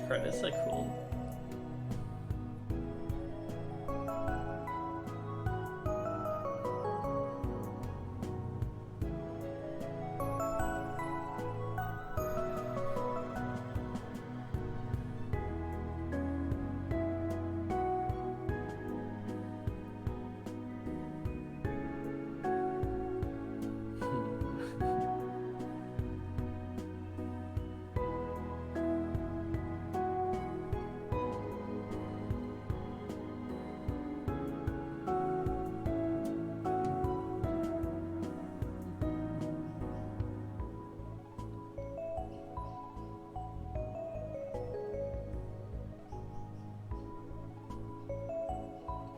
Fred is so cool.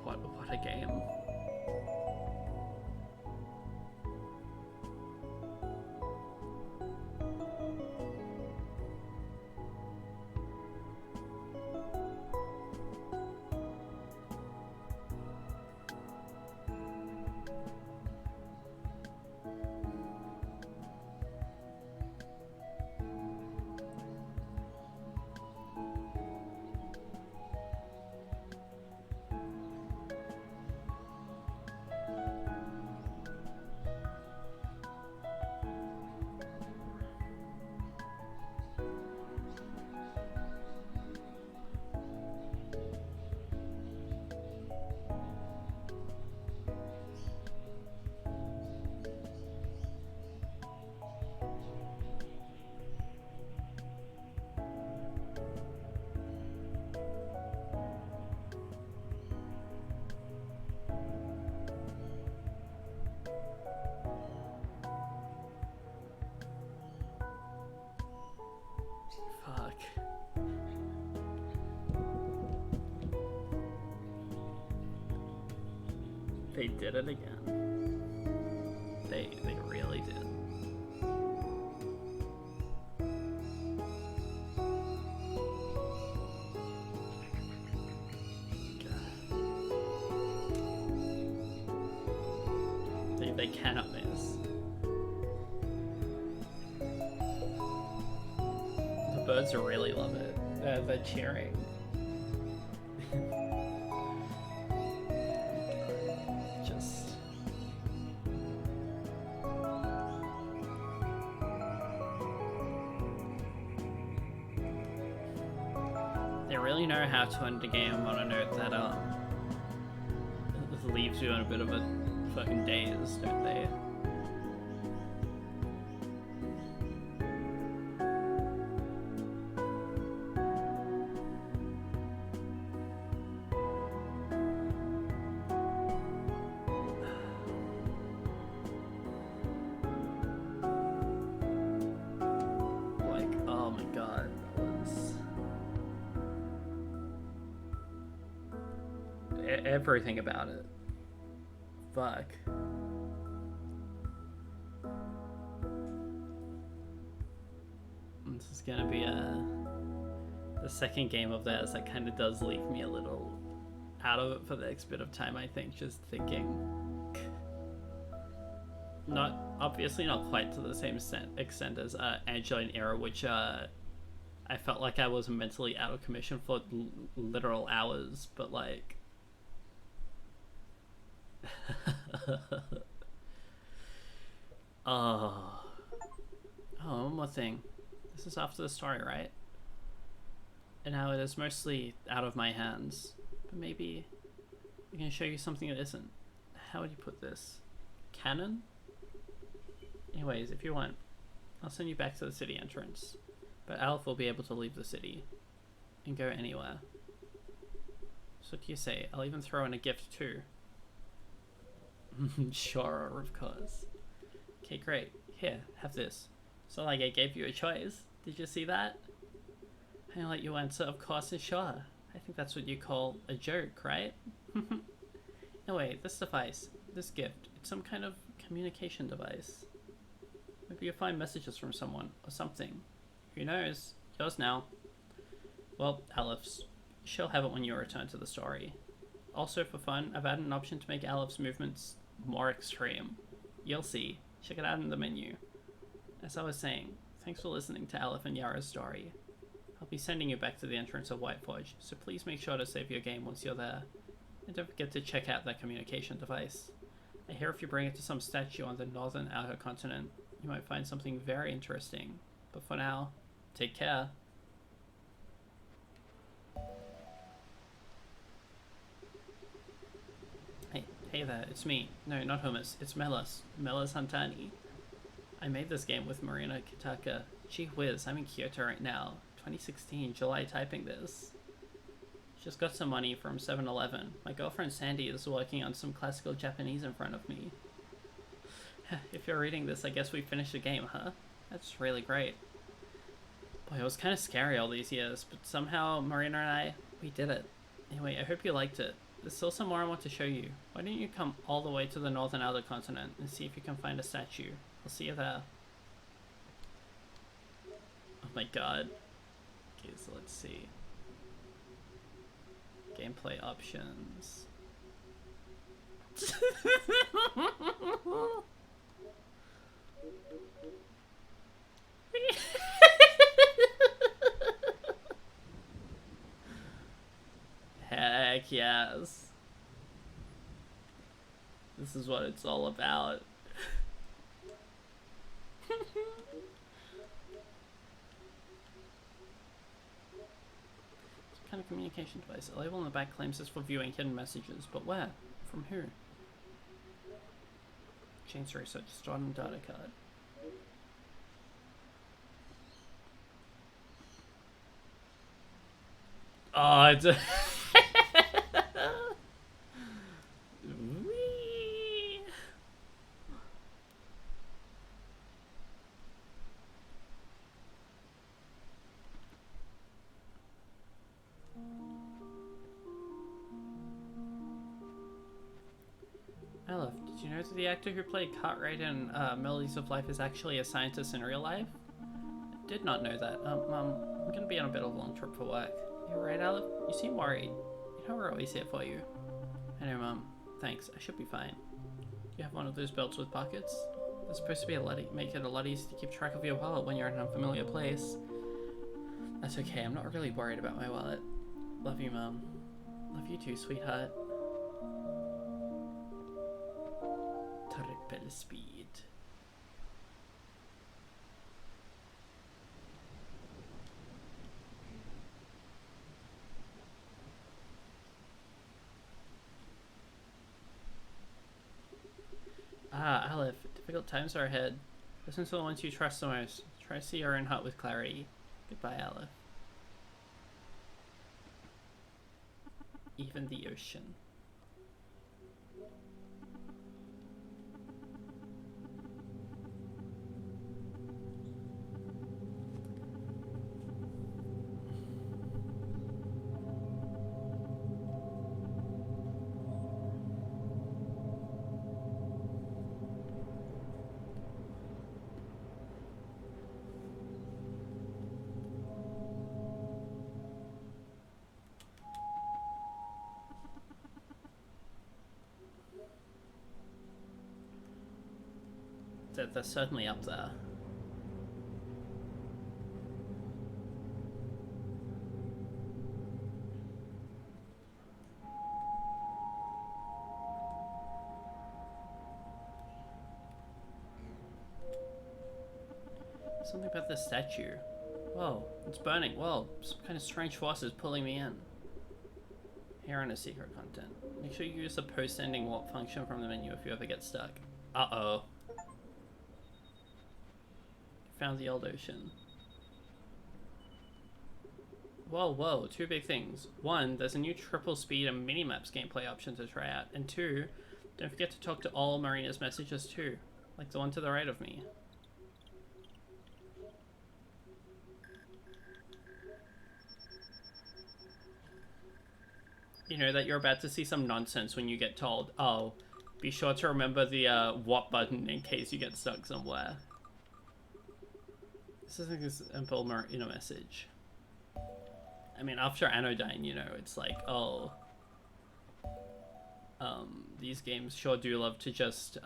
What a game. Fuck. They did it again. They really did. They cannot miss. The birds really love it. They're cheering. Just... They really know how to end the game on a note that leaves you in a bit of a fucking daze, don't they? Like, oh my god, that was... everything about it. Fuck. This is gonna be the second game of theirs that kind of does leave me a little out of it for the next bit of time, I think, just thinking. Obviously not quite to the same extent as Angela and Era, which I felt like I was mentally out of commission for literal hours, but like... Oh, one more thing. This is after the story, right? And now it is mostly out of my hands. But maybe I can show you something that isn't. How would you put this? Canon? Anyways, if you want, I'll send you back to the city entrance. But Aleph will be able to leave the city and go anywhere. So what do you say? I'll even throw in a gift too. Sure, of course. Okay, great. Here, have this. So like I gave you a choice. Did you see that? I let you answer, of course, and sure. I think that's what you call a joke, right? Anyway, this device, this gift, it's some kind of communication device. Maybe you'll find messages from someone, or something. Who knows? Yours now. Well, Aleph's. She'll have it when you return to the story. Also, for fun, I've added an option to make Aleph's movements more extreme. You'll see. Check it out in the menu. As I was saying, thanks for listening to Aleph and Yara's story. I'll be sending you back to the entrance of White Forge, so please make sure to save your game once you're there. And don't forget to check out that communication device. I hear if you bring it to some statue on the northern outer continent, you might find something very interesting. But for now, take care. Hey there, it's me. No, not Hummus, it's Melis. Melis Hantani. I made this game with Marina Kitaka. Gee whiz, I'm in Kyoto right now. 2016, July typing this. Just got some money from 7-Eleven. My girlfriend Sandy is working on some classical Japanese in front of me. If you're reading this, I guess we finished the game, huh? That's really great. Boy, it was kind of scary all these years, but somehow Marina and I, we did it. Anyway, I hope you liked it. There's still some more I want to show you. Why don't you come all the way to the northern outer continent and see if you can find a statue. I'll see you there. Oh my god. Okay, so let's see. Gameplay options. Heck yes. This is what it's all about. Kind of communication device. A label on the back claims it's for viewing hidden messages, but where? From who? Chains research, stored on data card. Oh, it's a Aleph, did you know that the actor who played Cartwright in Melodies of Life is actually a scientist in real life? I did not know that. Mum, I'm gonna be on a bit of a long trip for work. You're right, Aleph? You seem worried. You know we're always here for you. I know, Mum. Thanks. I should be fine. You have one of those belts with pockets? They're supposed to be make it a lot easier to keep track of your wallet when you're in an unfamiliar place. That's okay. I'm not really worried about my wallet. Love you, Mum. Love you too, sweetheart. Triple speed. Ah, Aleph, difficult times are ahead. Listen to the ones you trust the most. Try to see your own heart with clarity. Goodbye, Aleph. Even the ocean. They're certainly up there. Something about this statue. Whoa, it's burning. Whoa, some kind of strange force is pulling me in. Here on a secret content. Make sure you use the post-ending warp function from the menu if you ever get stuck. Uh-oh. Found the old ocean. Whoa, whoa, two big things. One, there's a new triple speed and mini-maps gameplay option to try out. And two, don't forget to talk to all Marina's messages too. Like the one to the right of me. You know that you're about to see some nonsense when you get told, oh, be sure to remember the what button in case you get stuck somewhere. This is like a simple Marina message. I mean, after Anodyne, you know, it's like, oh, these games sure do love to just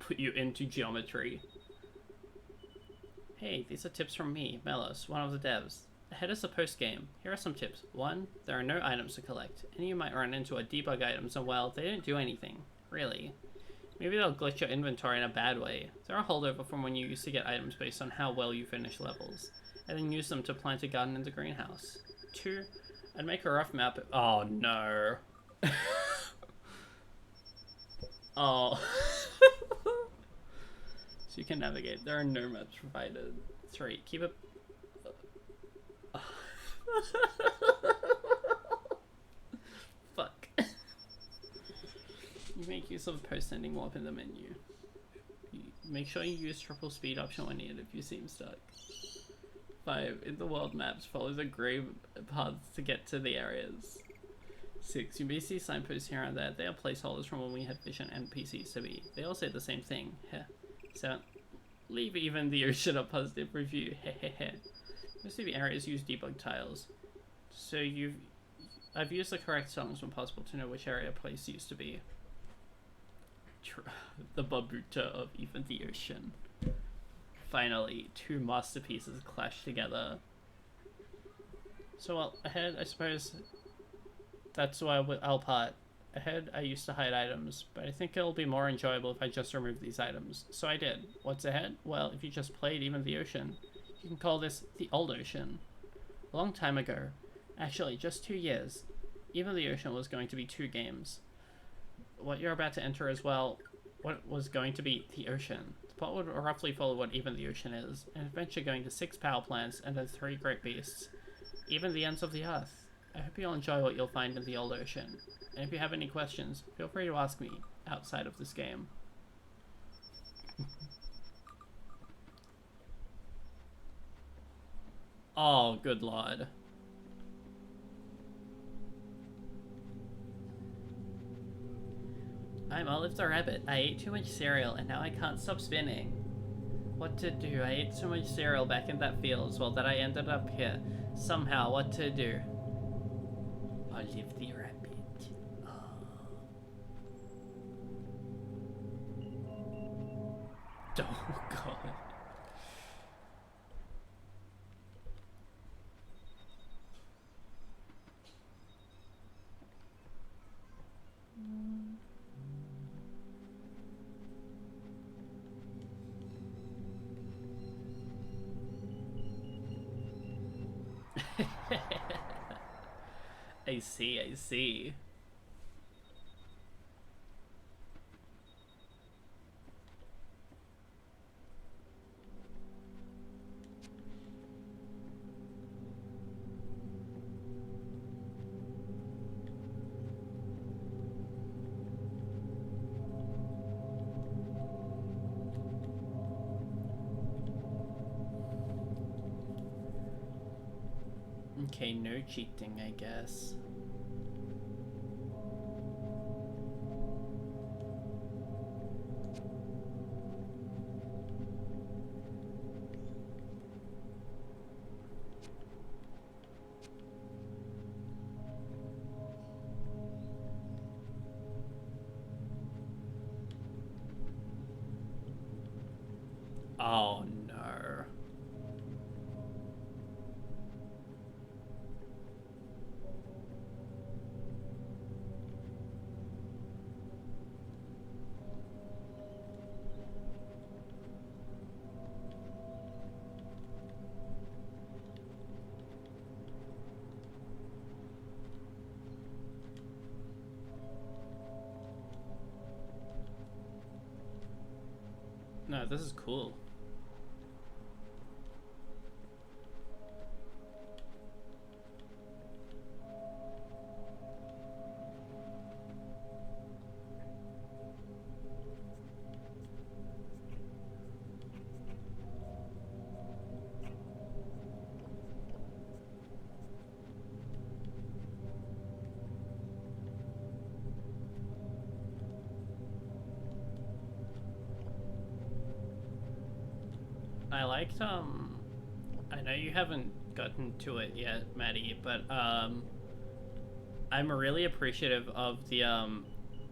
put you into geometry. Hey, these are tips from me, Melos, one of the devs. Ahead is the post-game. Here are some tips. 1. There are no items to collect, and you might run into a debug items and well, they don't do anything. Really. Maybe they'll glitch your inventory in a bad way. They're a holdover from when you used to get items based on how well you finish levels, and then use them to plant a garden in the greenhouse. 2. I'd make a rough map. Oh no. Oh. So you can navigate. There are no maps provided. 3. Keep it. Fuck. You make use of post-ending warp in the menu. Make sure you use triple speed option when needed if you seem stuck. 5. In the world maps, follow the grey paths to get to the areas. 6. You may see signposts here and there. They are placeholders from when we had vision NPCs to be. They all say the same thing. Heh. 7. Leave even the ocean a positive review. Hehehe. Most of the areas use debug tiles. So I've used the correct songs when possible to know which area a place used to be. The Babuta of even the ocean. Finally, 2 masterpieces clash together. So well, ahead, I suppose that's why I'll part. Ahead, I used to hide items, but I think it'll be more enjoyable if I just remove these items. So I did. What's ahead? Well, if you just played Even the Ocean, you can call this the Old Ocean. A long time ago, actually just 2 years, Even the Ocean was going to be 2 games. What you're about to enter as well, what was going to be the ocean. The plot would roughly follow what Even the Ocean is, an adventure going to 6 power plants and then 3 great beasts. Even the ends of the earth. I hope you'll enjoy what you'll find in the Old Ocean. And if you have any questions, feel free to ask me outside of this game. Oh, good lord. I'm Olive the Rabbit. I ate too much cereal and now I can't stop spinning. What to do? I ate so much cereal back in that field as well that I ended up here. Somehow, what to do? Olive the Rabbit. Oh god. I see, I see. Okay, no cheating, I guess. Oh no. No, this is cool. I liked, I know you haven't gotten to it yet, Maddie, but, I'm really appreciative of the,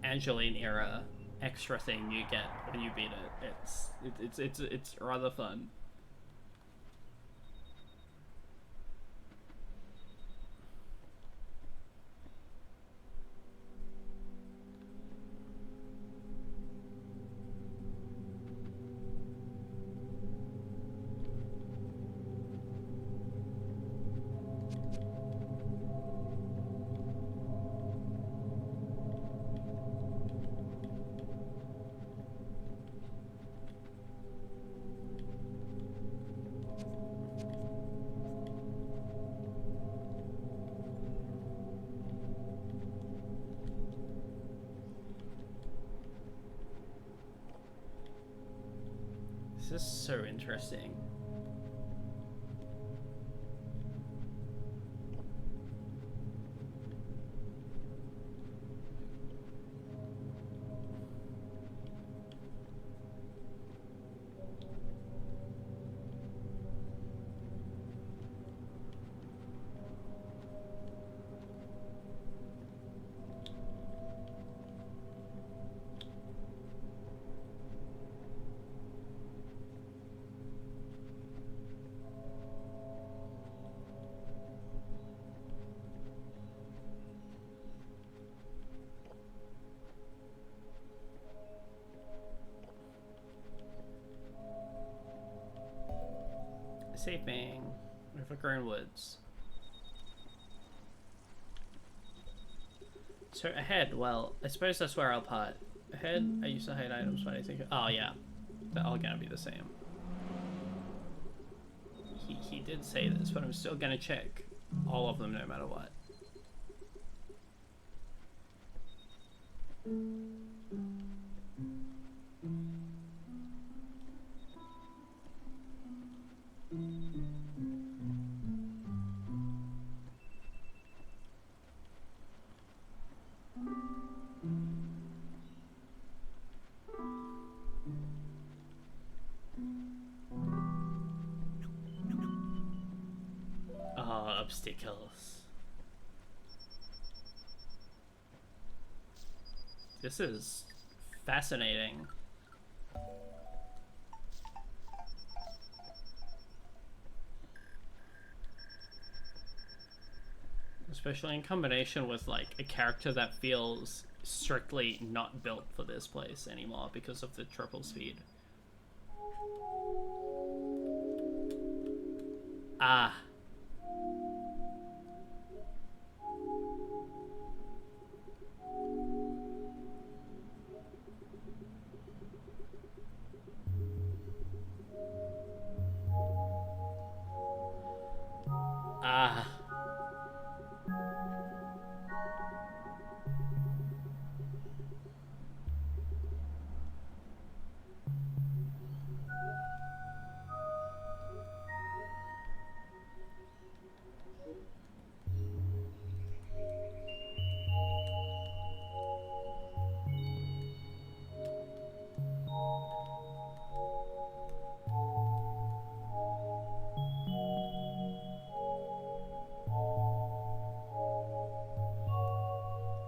Angeline era extra thing you get when you beat it. It's rather fun. This is so interesting. Saving overgrown woods. So ahead, well, I suppose that's where I'll part. Ahead, I used to hide items, but I think... Oh, yeah. They're all gonna be the same. He did say this, but I'm still gonna check all of them no matter what. Obstacles. This is fascinating. Especially in combination with like a character that feels strictly not built for this place anymore because of the triple speed. Ah. Ah.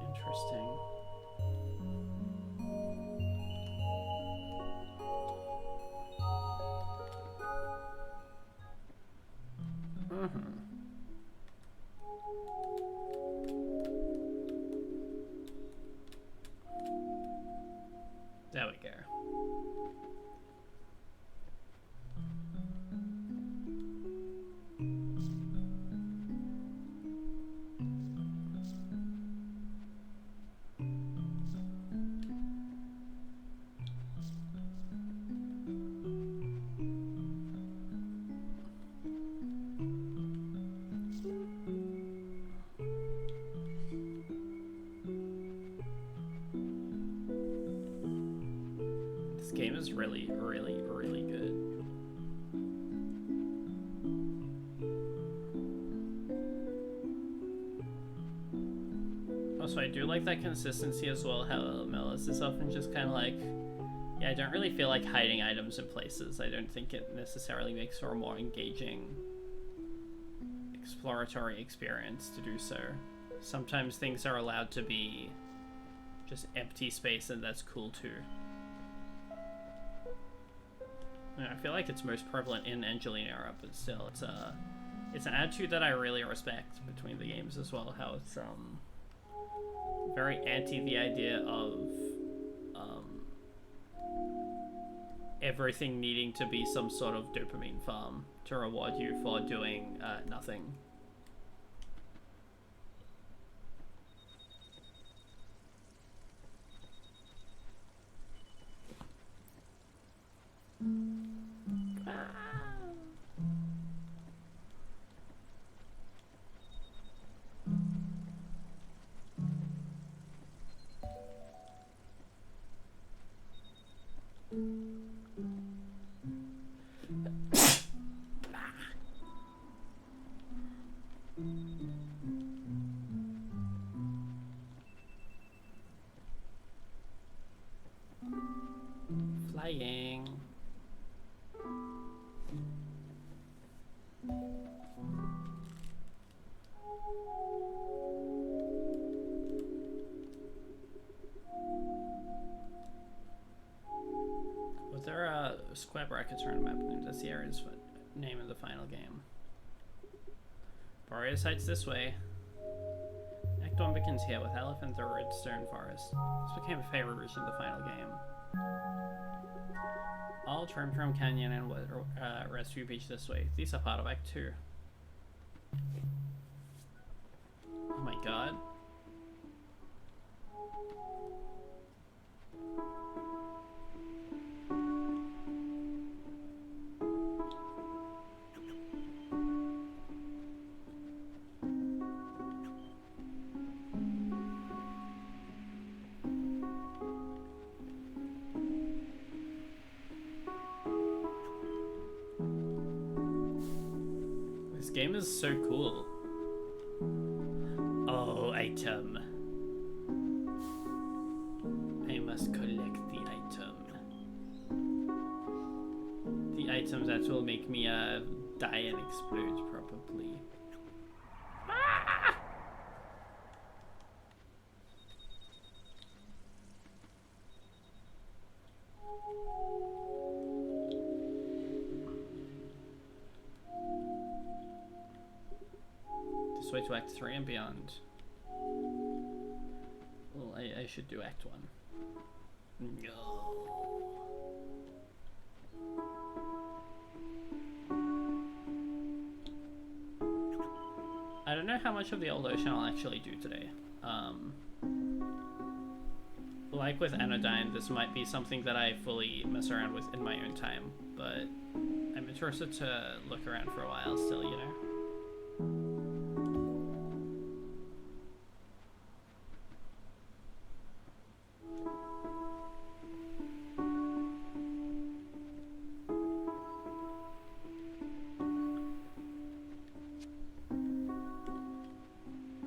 Interesting. There we go. This game is really, really, really good. Also, I do like that consistency as well, how Melis is often just kind of like, yeah, I don't really feel like hiding items in places. I don't think it necessarily makes for a more engaging exploratory experience to do so. Sometimes things are allowed to be just empty space, and that's cool too. I feel like it's most prevalent in Angelina, but still, it's an attitude that I really respect between the games as well. How it's very anti the idea of everything needing to be some sort of dopamine farm to reward you for doing nothing. brackets around the map name. That's the area's name of the final game. Borea sights this way. Act 1 begins here with Elephant the Redstone Forest. This became a favorite region of the final game. All Trim Canyon and Rescue Beach this way. These are part of Act 2. Oh my god. This game is so cool. Oh, item. I must collect the item. The items that will make me die and explode, probably. Ah! This way to Act 3 and beyond. Well, I should do Act 1. No. I don't know how much of the old ocean I'll actually do today. Like with Anodyne, this might be something that I fully mess around with in my own time, but I'm interested to look around for a while still, you know?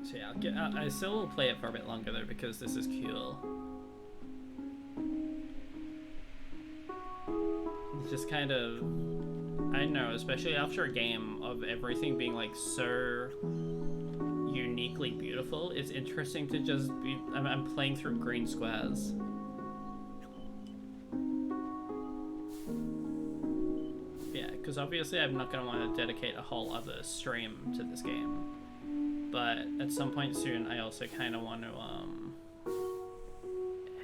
So yeah, I still will play it for a bit longer though because this is cool. It's just kind of, I don't know, especially after a game of everything being like so uniquely beautiful, it's interesting to just be, I'm playing through green squares. Yeah, because obviously I'm not going to want to dedicate a whole other stream to this game. But at some point soon, I also kind of want to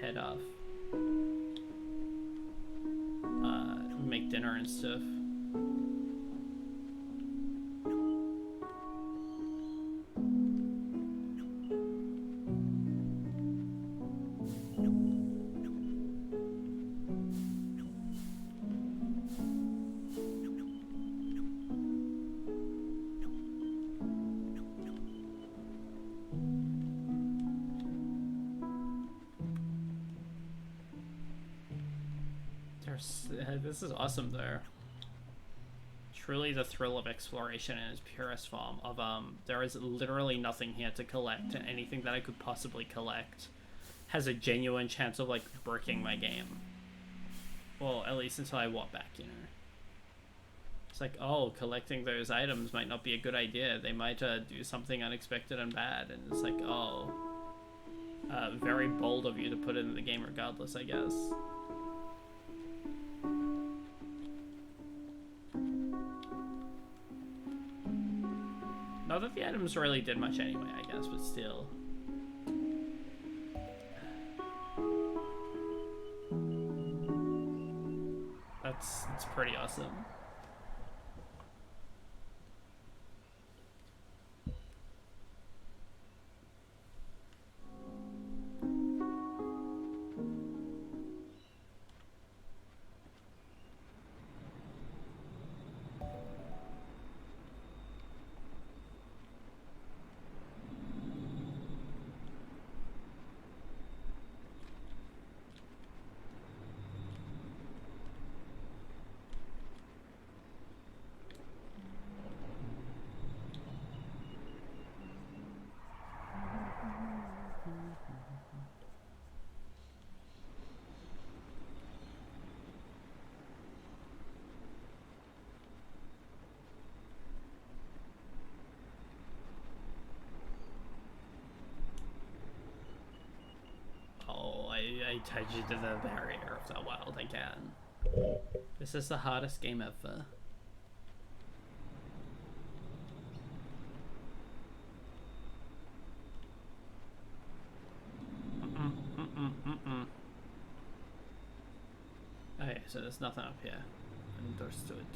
head off, make dinner and stuff. This is awesome though. Truly the thrill of exploration in its purest form of there is literally nothing here to collect, and anything that I could possibly collect has a genuine chance of like breaking my game. Well, at least until I walk back, you know. It's like, oh, collecting those items might not be a good idea. They might do something unexpected and bad, and it's like, oh, very bold of you to put it in the game regardless, I guess. Not that the items really did much anyway, I guess, but still. That's pretty awesome. I tied you to the barrier of the world again. This is the hardest game ever. Okay, so there's nothing up here. Understood.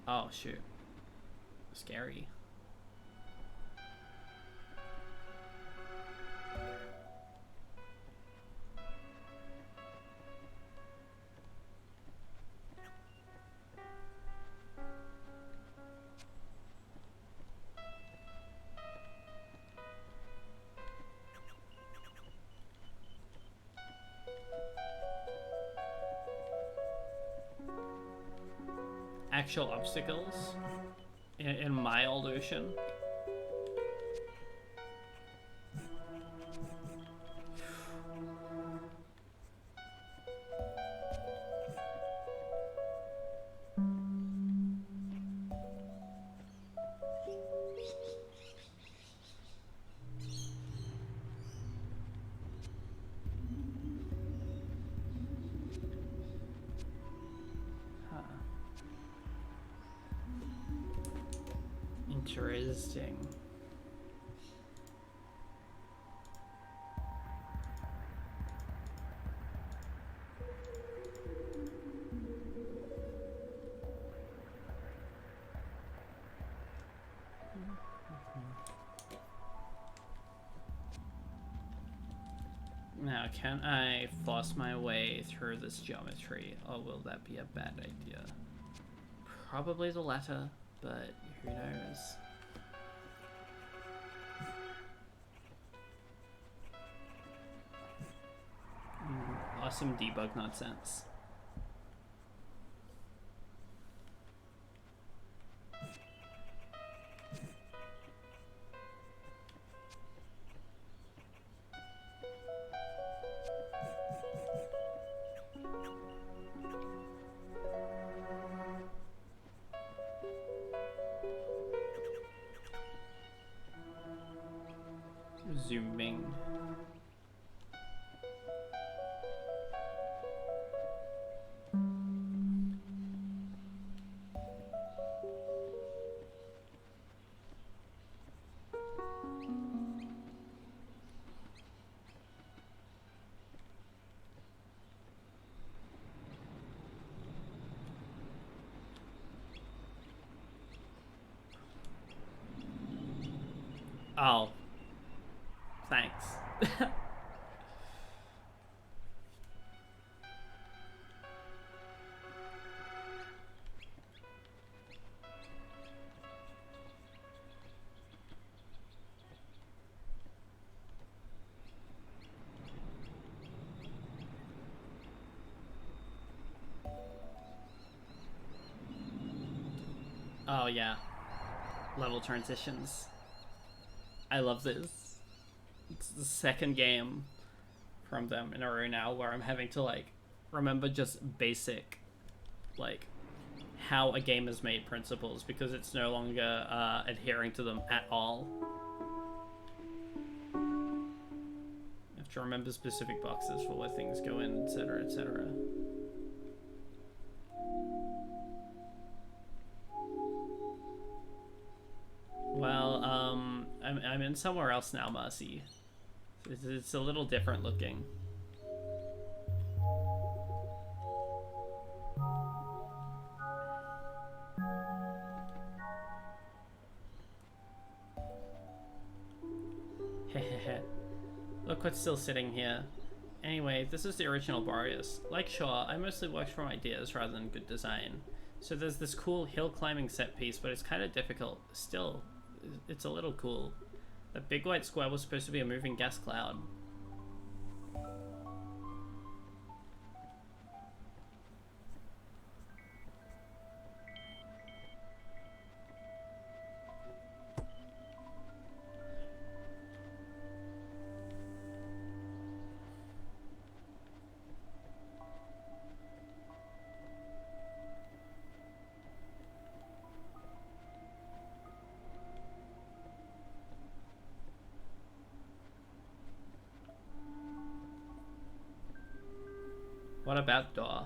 Oh, shoot. Scary. Actual obstacles in mild ocean. Interesting. Now, can I force my way through this geometry, or will that be a bad idea? Probably the latter, but who knows? Awesome debug nonsense. Zooming. Oh. Thanks. Oh yeah. Level transitions. I love this. It's the second game from them in a row now where I'm having to like remember just basic like how a game is made principles because it's no longer adhering to them at all. I have to remember specific boxes for where things go in, etc, etc. Well, I'm in somewhere else now, Marcy. It's a little different looking. Look what's still sitting here. Anyway, this is the original Boreas. Like Shaw, I mostly worked from ideas rather than good design. So there's this cool hill climbing set piece, but it's kind of difficult. Still, it's a little cool. The big white square was supposed to be a moving gas cloud. What about door?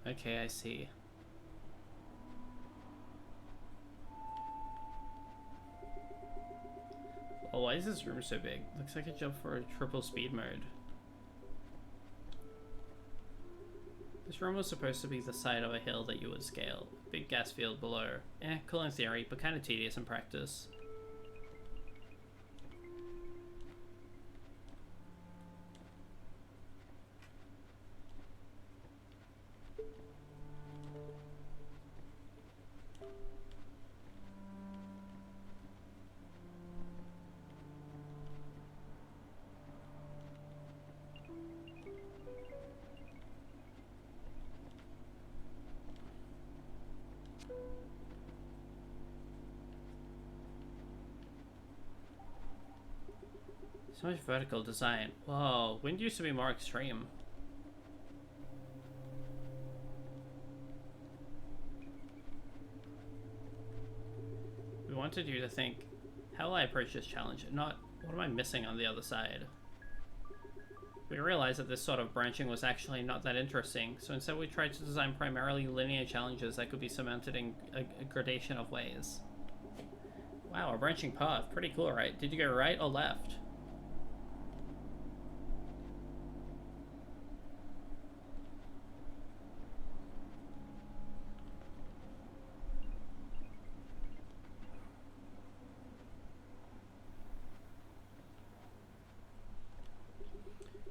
Okay, I see. Oh, why is this room so big? Looks like a jump for a triple speed mode. This room was supposed to be the side of a hill that you would scale. Big gas field below. Cool in theory, but kind of tedious in practice. So much vertical design. Whoa, wind used to be more extreme. We wanted you to think, how will I approach this challenge? Not, what am I missing on the other side? We realized that this sort of branching was actually not that interesting, so instead we tried to design primarily linear challenges that could be surmounted in a gradation of ways. Wow, a branching path. Pretty cool, right? Did you go right or left?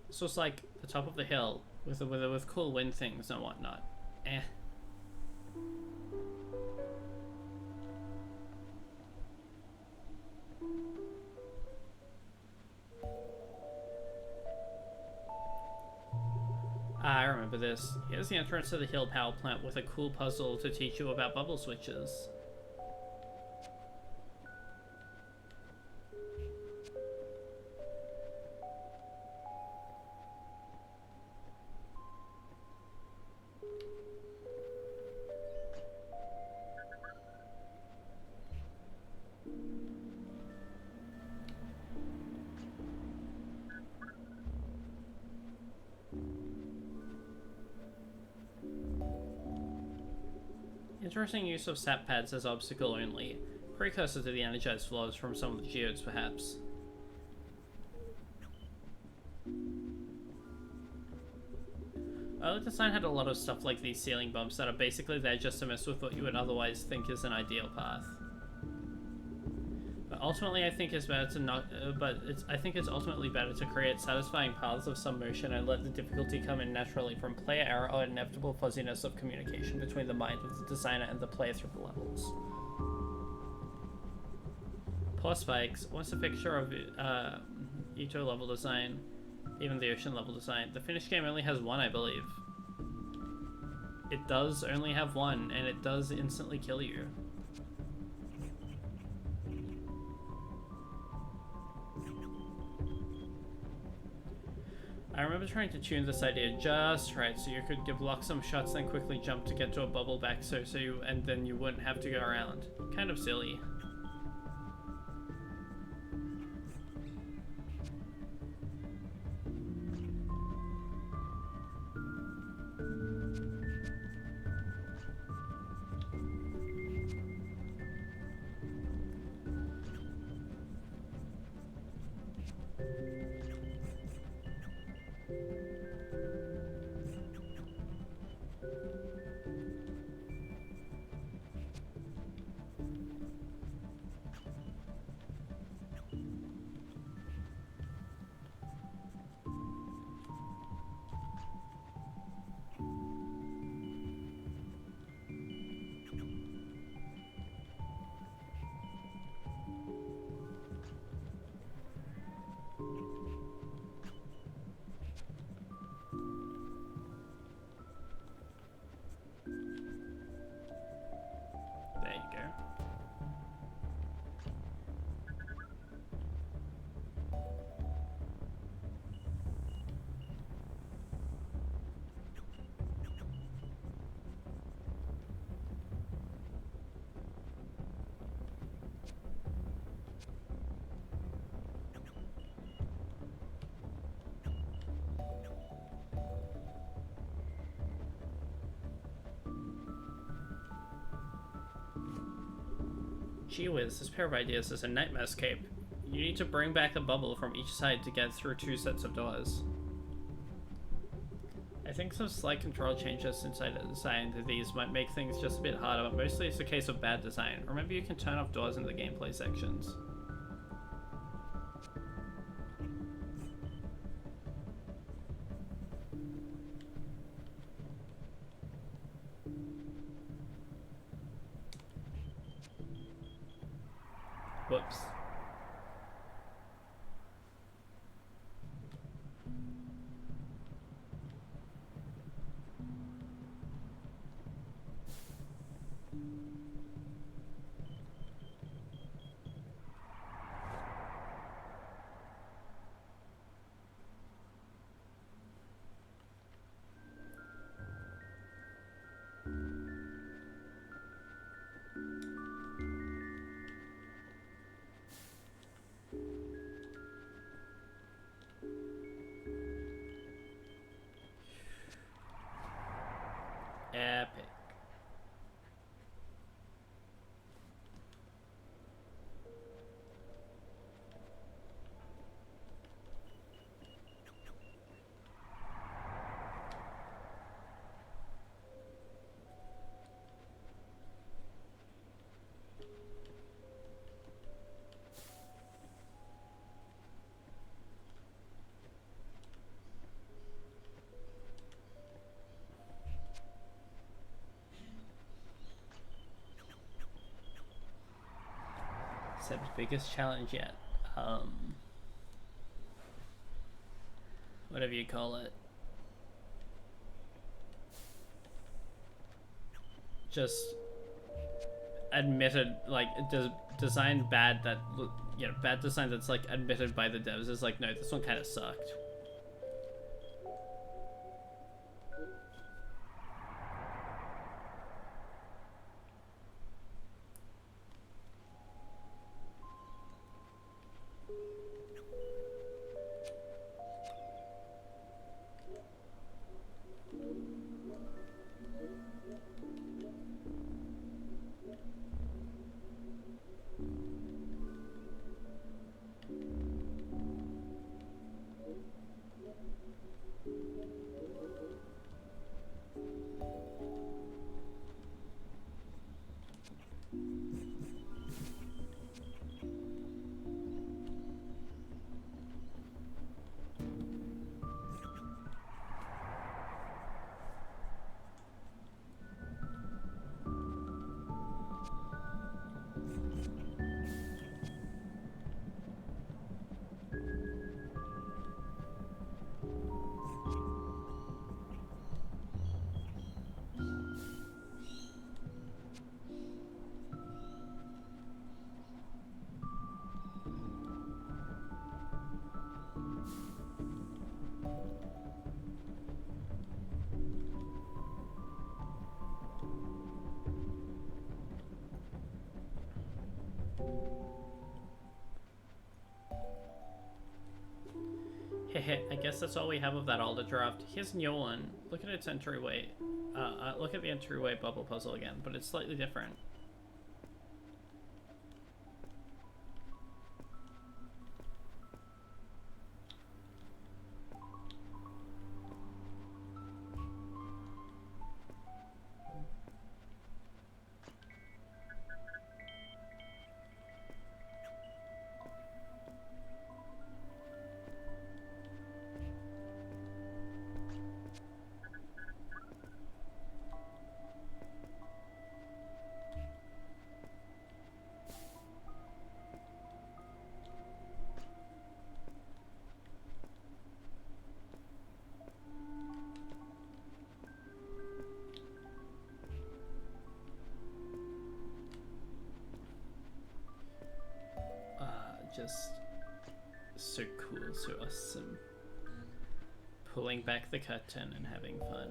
This was like the top of the hill with cool wind things and whatnot. Ah, I remember this. Here's the entrance to the hill power plant with a cool puzzle to teach you about bubble switches. Interesting use of sap pads as obstacle only. Precursor to the energized floors from some of the geodes, perhaps. The design had a lot of stuff like these ceiling bumps that are basically there just to mess with what you would otherwise think is an ideal path. But ultimately, I think it's better to not. I think it's ultimately better to create satisfying paths of some motion and let the difficulty come in naturally from player error or inevitable fuzziness of communication between the mind of the designer and the player through the levels. Poor Spikes. Once a picture of Ito level design, even the ocean level design. The finished game only has one, I believe. It does only have one, and it does instantly kill you. I remember trying to tune this idea just right so you could block some shots then quickly jump to get to a bubble back and then you wouldn't have to go around. Kind of silly. Gee whiz, this pair of ideas is a nightmarescape. You need to bring back a bubble from each side to get through 2 sets of doors. I think some slight control changes inside the design to these might make things just a bit harder, but mostly it's a case of bad design. Remember, you can turn off doors in the gameplay sections. Whoops. Epic. Seb's biggest challenge yet. Whatever you call it. Just admitted, like, designed bad that, you know, bad design that's, like, admitted by the devs is like, no, this one kind of sucked. Hehe, I guess that's all we have of that older draft. Here's a new one. Look at its entryway. Look at the entryway bubble puzzle again, but it's slightly different. Just so cool, so awesome. Pulling back the curtain and having fun.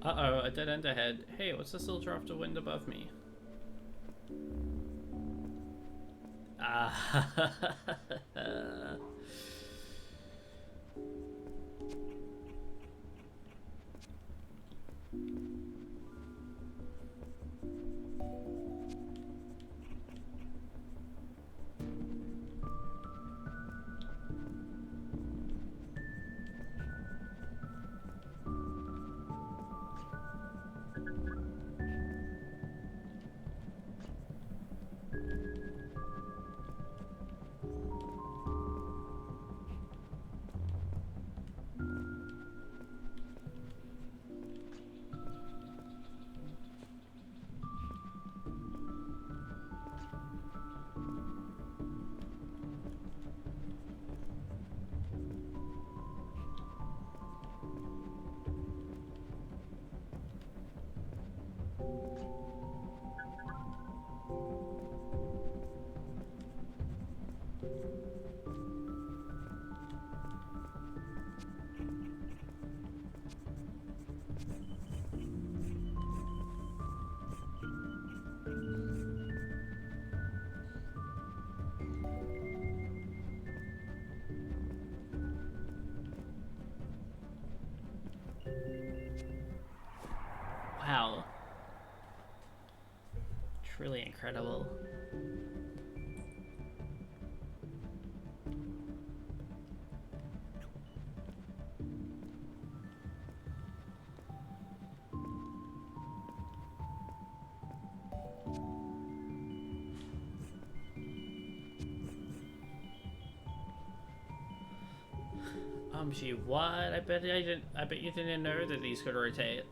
Uh-oh, a dead end ahead. Hey, what's this little draft of wind above me? Ah. Wow. Truly incredible. Gee, what? I bet you didn't know that these could rotate.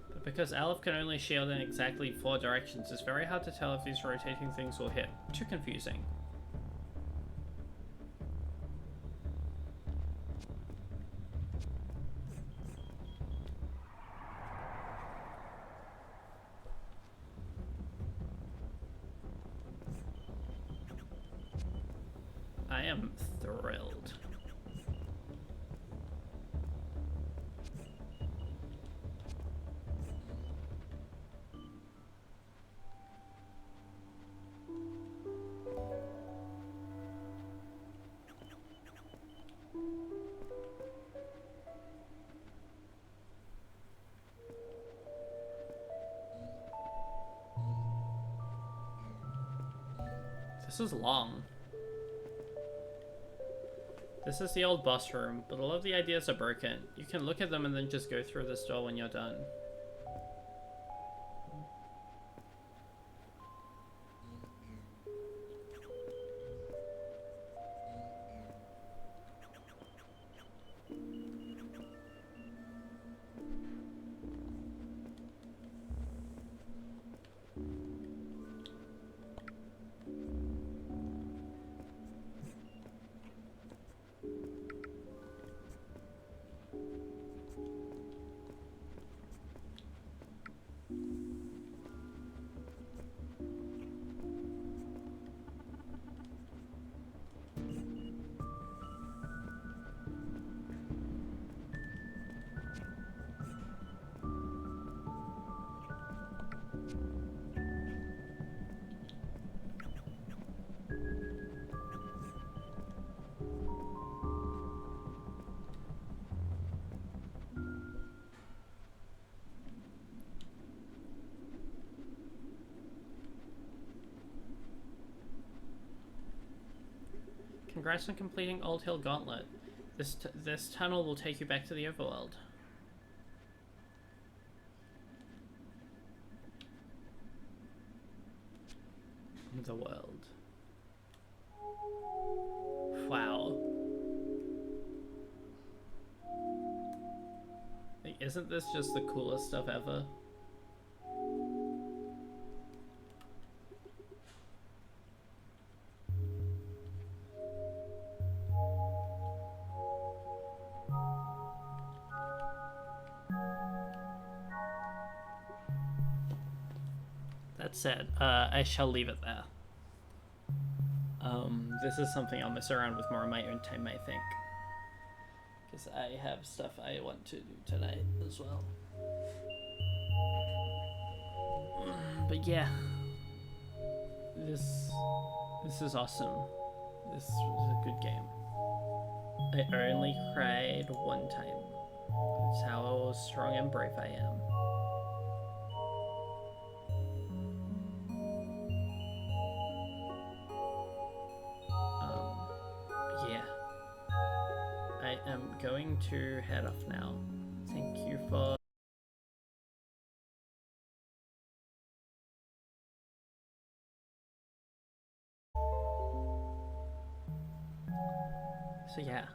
But because Aleph can only shield in exactly 4 directions, it's very hard to tell if these rotating things will hit. Too confusing. I am thrilled. This is long. This is the old boss room, but all of the ideas are broken. You can look at them and then just go through this door when you're done. Congrats on completing Old Hill Gauntlet. This tunnel will take you back to the overworld. The world. Wow. Like, isn't this just the coolest stuff ever? That said, I shall leave it there. This is something I'll mess around with more in my own time, I think. because I have stuff I want to do tonight as well. But yeah, this is awesome. This was a good game. I only cried one time. That's how strong and brave I am. Yeah. I am going to head off now. Thank you for... So yeah,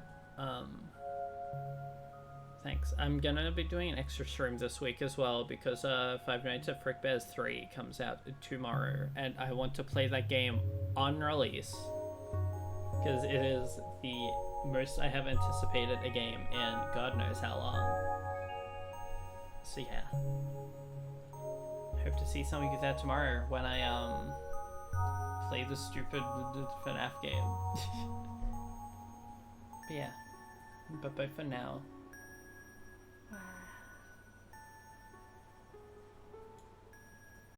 thanks. I'm gonna be doing an extra stream this week as well because Five Nights at Fredbear's 3 comes out tomorrow, and I want to play that game on release because it is the most I have anticipated a game in God knows how long. So yeah, hope to see some of you there tomorrow when I play the stupid FNAF game. But yeah, bye for now.